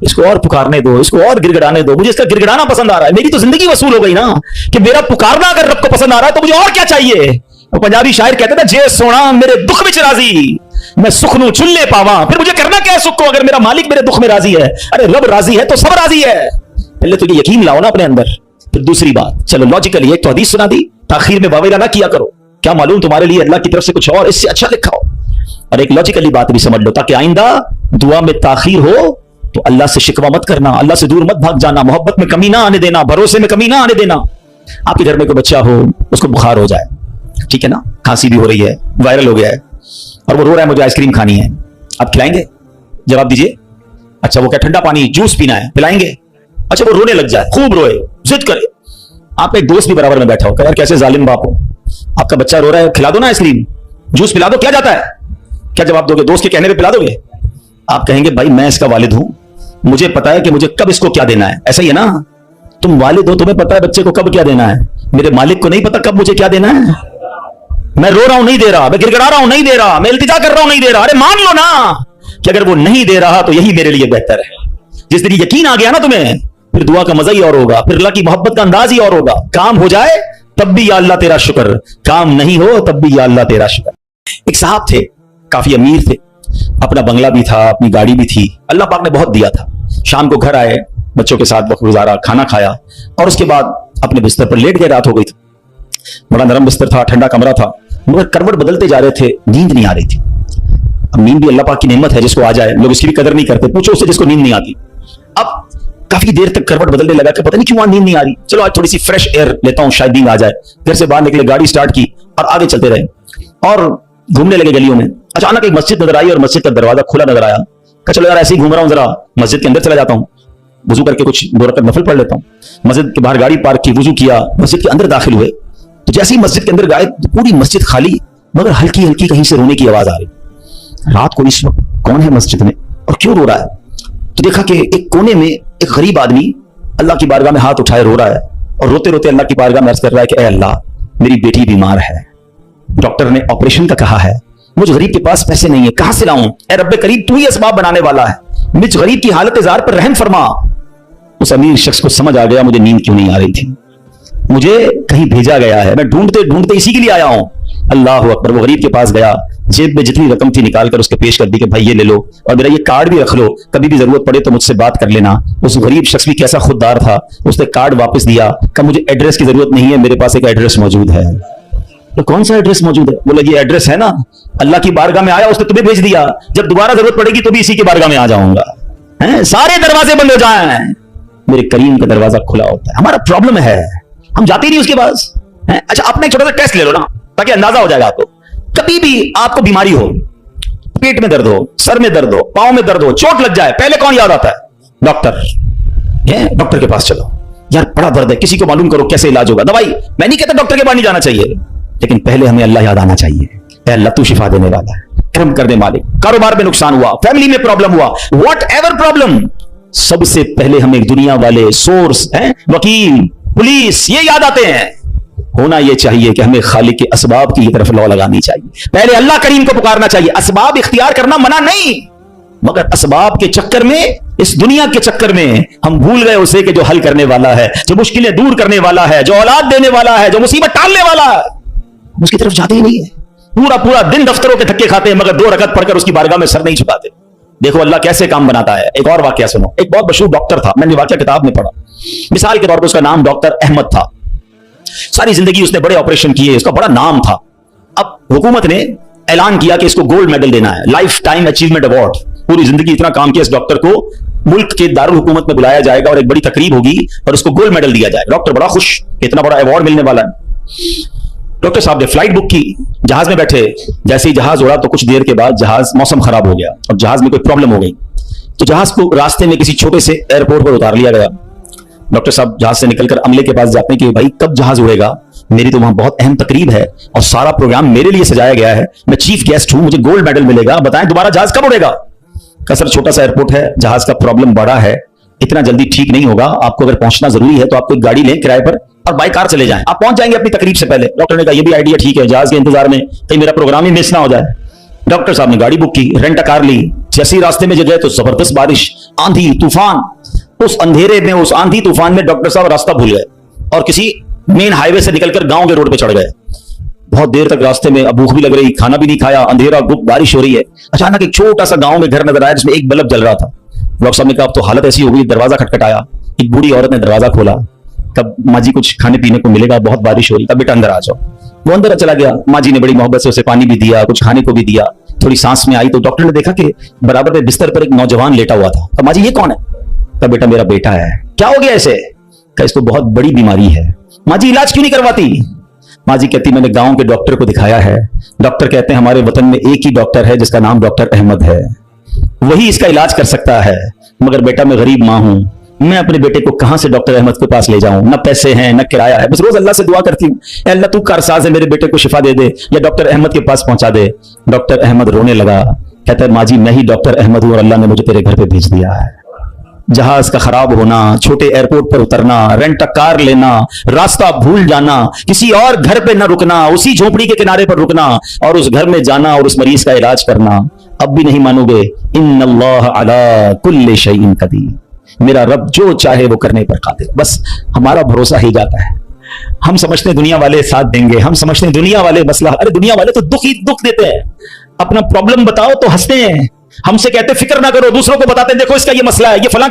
इसको और पुकारने दो, इसको और गिड़गिड़ाने दो, मुझे इसका गिड़गिड़ाना पसंद आ रहा है। मेरी तो जिंदगी वसूल हो गई ना कि मेरा पुकारना अगर रब को पसंद आ रहा है तो मुझे और क्या चाहिए। वो पंजाबी शायर कहते थे, जे सोना मेरे दुख में राजी, मैं सुख नू चुल्ले पावा, फिर मुझे करना क्या है सुख को अगर मेरा मालिक मेरे दुख में राजी है। अरे रब राजी है तो सब राजी है। पहले तो ये यकीन लाओ ना अपने अंदर। फिर दूसरी बात, चलो लॉजिकली एक तो हदीस सुना दी, ताखीर में वावेला ना किया करो, क्या मालूम तुम्हारे लिए अल्लाह की तरफ से कुछ और इससे अच्छा लिखा हो। और एक लॉजिकली बात भी समझ लो ताकि आइंदा दुआ में ताखीर हो तो अल्लाह से शिकवा मत करना, अल्लाह से दूर मत भाग जाना, मोहब्बत में कमी ना आने देना, भरोसे में कमी ना आने देना। आपके घर में कोई बच्चा हो, उसको बुखार हो जाए, ठीक है ना, खांसी भी हो रही है, वायरल हो गया है और वो रो रहा है मुझे आइसक्रीम खानी है, आप खिलाएंगे? जवाब दीजिए। अच्छा, वो क्या ठंडा पानी जूस पीना है, पिलाएंगे? अच्छा, वो रोने लग जाए, खूब रोए, जिद करे, आप एक दोस्त भी बराबर में बैठा हो, यार कैसे जालिम बाप हो, आपका बच्चा रो रहा है, खिला दो ना आइसक्रीम, जूस पिला दो, क्या जाता है? क्या जवाब दोगे? दोस्त के कहने पे पिला दोगे? आप कहेंगे भाई मैं इसका वालिद हूं, मुझे पता है कि मुझे कब इसको क्या देना है, ऐसा ही है ना? तुम वालिद हो, तुम्हें पता है बच्चे को कब क्या देना है। मेरे मालिक को नहीं पता कब मुझे क्या देना है। मैं रो रहा हूं नहीं दे रहा, मैं गिड़गिड़ा रहा हूं नहीं दे रहा, मैं इल्तिजा कर रहा हूं नहीं दे रहा। अरे मान लो ना कि अगर वो नहीं दे रहा तो यही मेरे लिए बेहतर है। जिस दिन यकीन आ गया ना तुम्हें, फिर दुआ का मजा ही और होगा, फिर अल्लाह की मोहब्बत का अंदाज ही और होगा। काम हो जाए तब भी या अल्लाह तेरा शुक्र, काम नहीं हो तब भी या अल्लाह तेरा शुक्र। एक साहब थे, काफी अमीर थे, अपना बंगला भी था, अपनी गाड़ी भी थी, अल्लाह पाक ने बहुत दिया था। शाम को घर आए, बच्चों के साथ वक्त गुजारा, खाना खाया और उसके बाद अपने बिस्तर पर लेट गए। रात हो गई थी, बड़ा नरम बिस्तर था, ठंडा कमरा था, मगर करवट बदलते जा रहे थे, नींद नहीं आ रही थी। अब नींद भी अल्लाह पाक की नेमत है, जिसको आ जाए, लोग इसकी भी कदर नहीं करते। पूछो उससे जिसको नींद नहीं आती। अब काफी देर तक करवट बदलने लगा कि पता नहीं क्यों आज नींद नहीं आ रही, चलो आज थोड़ी सी फ्रेश एयर लेता हूं, शायद नींद आ जाए। घर से बाहर निकले, गाड़ी स्टार्ट की और आगे चलते रहे और घूमने लगे गलियों में। अचानक एक मस्जिद नजर आई और मस्जिद का दरवाजा खुला नजर आया। कहा चलो यार ऐसे ही घूम रहा हूं, जरा मस्जिद के अंदर चला जाता हूं, वजू करके कुछ 2 रकात नफल पढ़ लेता हूं। मस्जिद के बाहर गाड़ी पार्क की, वजू किया, मस्जिद के अंदर दाखिल हुए तो जैसे ही मस्जिद के अंदर गए पूरी मस्जिद खाली, मगर हल्की हल्की कहीं से रोने की आवाज आ रही। रात को इस वक्त कौन है मस्जिद में और क्यों रो रहा है? तो देखा कि एक कोने में एक गरीब आदमी अल्लाह की बारगाह में हाथ उठाए रो रहा है और रोते रोते अल्लाह की बारगाह में अर्ज कर रहा है कि ए अल्लाह, मेरी बेटी बीमार है, डॉक्टर ने ऑपरेशन का कहा है, मुझ गरीब के पास पैसे नहीं है, कहां से लाऊं? ए रब्बे करीम, तू ही असबाब बनाने वाला है, मुझ गरीब की हालत जार पर रहम फरमा। उस अमीर शख्स को समझ आ गया मुझे नींद क्यों नहीं आ रही थी, मुझे कहीं भेजा गया है, मैं ढूंढते ढूंढते इसी के लिए आया हूं। अल्लाह अकबर। वो गरीब के पास गया, जेब में जितनी रकम थी निकाल कर उसके पेश कर दी कि भाई ये ले लो और मेरा ये कार्ड भी रख लो, कभी भी जरूरत पड़े तो मुझसे बात कर लेना। उस गरीब शख्स भी कैसा खुददार था, उसने कार्ड वापस दिया, कहा मुझे एड्रेस की जरूरत नहीं है, मेरे पास एक एड्रेस मौजूद है। तो कौन सा एड्रेस मौजूद है? बोला ये एड्रेस है ना, अल्लाह की बारगाह में आया, उसने तुम्हें भेज दिया, जब दोबारा जरूरत पड़ेगी तो भी इसी की बारगाह में आ जाऊंगा। सारे दरवाजे बंद हो जाए, मेरे करीम का दरवाजा खुला होता है। हमारा प्रॉब्लम है हम जाते ही नहीं उसके पास। अच्छा, अपना एक छोटा सा टेस्ट ले लो ना, ताकि अंदाजा हो जाएगा आपको। कभी भी आपको बीमारी हो, पेट में दर्द हो, सर में दर्द हो, पांव में दर्द हो, चोट लग जाए, पहले कौन याद आता है? डॉक्टर। डॉक्टर के पास चलो, यार बड़ा दर्द है, किसी को मालूम करो कैसे इलाज होगा, दवाई। मैं नहीं कहता डॉक्टर के पास नहीं जाना चाहिए, लेकिन पहले हमें अल्लाह याद आना चाहिए। ए अल्लाह, तू शिफा देने वाला है, कर्म कर दे मालिक। कारोबार में नुकसान हुआ, फैमिली में प्रॉब्लम हुआ, वॉट एवर प्रॉब्लम, सबसे पहले हमें दुनिया वाले, सोर्स हैं, वकील, पुलिस, ये याद आते हैं। होना यह चाहिए कि हमें खालिक के असबाब की तरफ लौ लगानी चाहिए, पहले अल्लाह करीम को पुकारना चाहिए। असबाब इख्तियार करना मना नहीं, मगर असबाब के चक्कर में, इस दुनिया के चक्कर में हम भूल गए उसे कि जो हल करने वाला है, जो मुश्किलें दूर करने वाला है, जो औलाद देने वाला है, जो मुसीबत टालने वाला है, उसकी तरफ जाते ही नहीं है। पूरा पूरा दिन दफ्तरों के धक्के खाते हैं, मगर 2 रकात पढ़कर उसकी बारगाह में सर नहीं झुकाते। देखो अल्लाह कैसे काम बनाता है। एक और वाकया सुनो। एक बहुत मशहूर डॉक्टर था, मैंने वाकया किताब में पढ़ा। मिसाल के तौर पर उसका नाम डॉक्टर अहमद था। सारी जिंदगी उसने बड़े ऑपरेशन किए, उसका बड़ा नाम था। अब हुकूमत ने ऐलान किया कि इसको गोल्ड मेडल देना है, लाइफ टाइम अचीवमेंट अवार्ड। पूरी जिंदगी इतना काम किया इस डॉक्टर को मुल्क के दारुल हुकूमत में बुलाया जाएगा और एक बड़ी तकरीब होगी और उसको गोल्ड मेडल दिया जाएगा। डॉक्टर बड़ा खुश, इतना बड़ा अवार्ड मिलने वाला है। डॉक्टर साहब ने फ्लाइट बुक की, जहाज में बैठे, जैसे ही जहाज उड़ा तो कुछ देर के बाद जहाज, मौसम खराब हो गया और जहाज में कोई प्रॉब्लम हो गई, तो जहाज को रास्ते में किसी छोटे से एयरपोर्ट पर उतार लिया गया। डॉक्टर साहब जहाज से निकलकर अमले के पास जाते हैं कि भाई कब जहाज उड़ेगा, मेरी तो वहां बहुत अहम तकरीब है और सारा प्रोग्राम मेरे लिए सजाया गया है, मैं चीफ गेस्ट हूं, मुझे गोल्ड मेडल मिलेगा, बताएं दोबारा जहाज कब उड़ेगा? का सर छोटा सा एयरपोर्ट है, जहाज का प्रॉब्लम बड़ा है, इतना जल्दी ठीक नहीं होगा, आपको अगर पहुंचना जरूरी है तो आप कोई गाड़ी लें किराए पर और बाय कार चले जाएं, आप पहुंच जाएंगे अपनी तकरीब से पहले। डॉक्टर ने कहा यह भी आइडिया ठीक है, जहाज के इंतजार में कहीं मेरा प्रोग्राम ही मिस ना हो जाए। डॉक्टर साहब ने गाड़ी बुक की, रेंट कार ली। जैसे ही रास्ते में गए तो जबरदस्त बारिश, आंधी तूफान। उस अंधेरे में, उस आंधी तूफान में डॉक्टर साहब रास्ता भूल गए और किसी मेन हाईवे से निकलकर गांव के रोड पे चढ़ गए। बहुत देर तक रास्ते में, अब भूख भी लग रही, खाना भी नहीं खाया, अंधेरा, गुप्त, बारिश हो रही है। अचानक एक छोटा सा गांव में घर नजर आया जिसमें एक बल्ब जल रहा था। डॉक्टर साहब ने कहा अब तो हालत ऐसी हो गई, दरवाजा खटखटाया। एक बूढ़ी औरत ने दरवाजा खोला, कब माँ जी कुछ खाने पीने को मिलेगा, बहुत बारिश हो रही, तब बेटा अंदर आ जाओ। वो अंदर चला गया, माँ जी ने बड़ी मोहब्बत से उसे पानी भी दिया, कुछ खाने को भी दिया। थोड़ी सांस में आई तो डॉक्टर ने देखा कि बराबर में बिस्तर पर एक नौजवान लेटा हुआ था। तो माँ जी ये कौन है? कहा बेटा मेरा बेटा है। क्या हो गया ऐसे? कहा इसको बहुत बड़ी बीमारी है। माँ जी इलाज क्यों नहीं करवाती? माँ जी कहती मैंने गांव के डॉक्टर को दिखाया है, डॉक्टर कहते हैं हमारे वतन में एक ही डॉक्टर है जिसका नाम डॉक्टर अहमद है, वही इसका इलाज कर सकता है, मगर बेटा मैं गरीब माँ हूं, मैं अपने बेटे को कहां से डॉक्टर अहमद के पास ले जाऊं, न पैसे हैं न किराया है, बस रोज अल्लाह से दुआ करती हूँ अल्लाह तू कारसाज है, मेरे बेटे को शिफा दे दे या डॉक्टर अहमद के पास पहुंचा दे। डॉक्टर अहमद रोने लगा, कहता है माँ जी मैं ही डॉक्टर अहमद हूं और अल्लाह ने मुझे तेरे घर पे भेज दिया है। जहाज का खराब होना, छोटे एयरपोर्ट पर उतरना, रेंट कार लेना, रास्ता भूल जाना, किसी और घर पे न रुकना, उसी झोपड़ी के किनारे पर रुकना और उस घर में जाना और उस मरीज का इलाज करना, अब भी नहीं मानोगे। इन्नल्लाह अला कुल्ली शैइन कदीर, मेरा रब जो चाहे वो करने पर कादिर। बस हमारा भरोसा ही जाता है। हम समझते हैं दुनिया वाले साथ देंगे, हम समझते हैं दुनिया वाले मसला, अरे दुनिया वाले तो दुख ही दुख देते हैं। अपना प्रॉब्लम बताओ तो हंसते हैं, हमसे कहते फिक्र ना करो, दूसरों को बताते हैं देखो इसका ये मसला है, ये फलां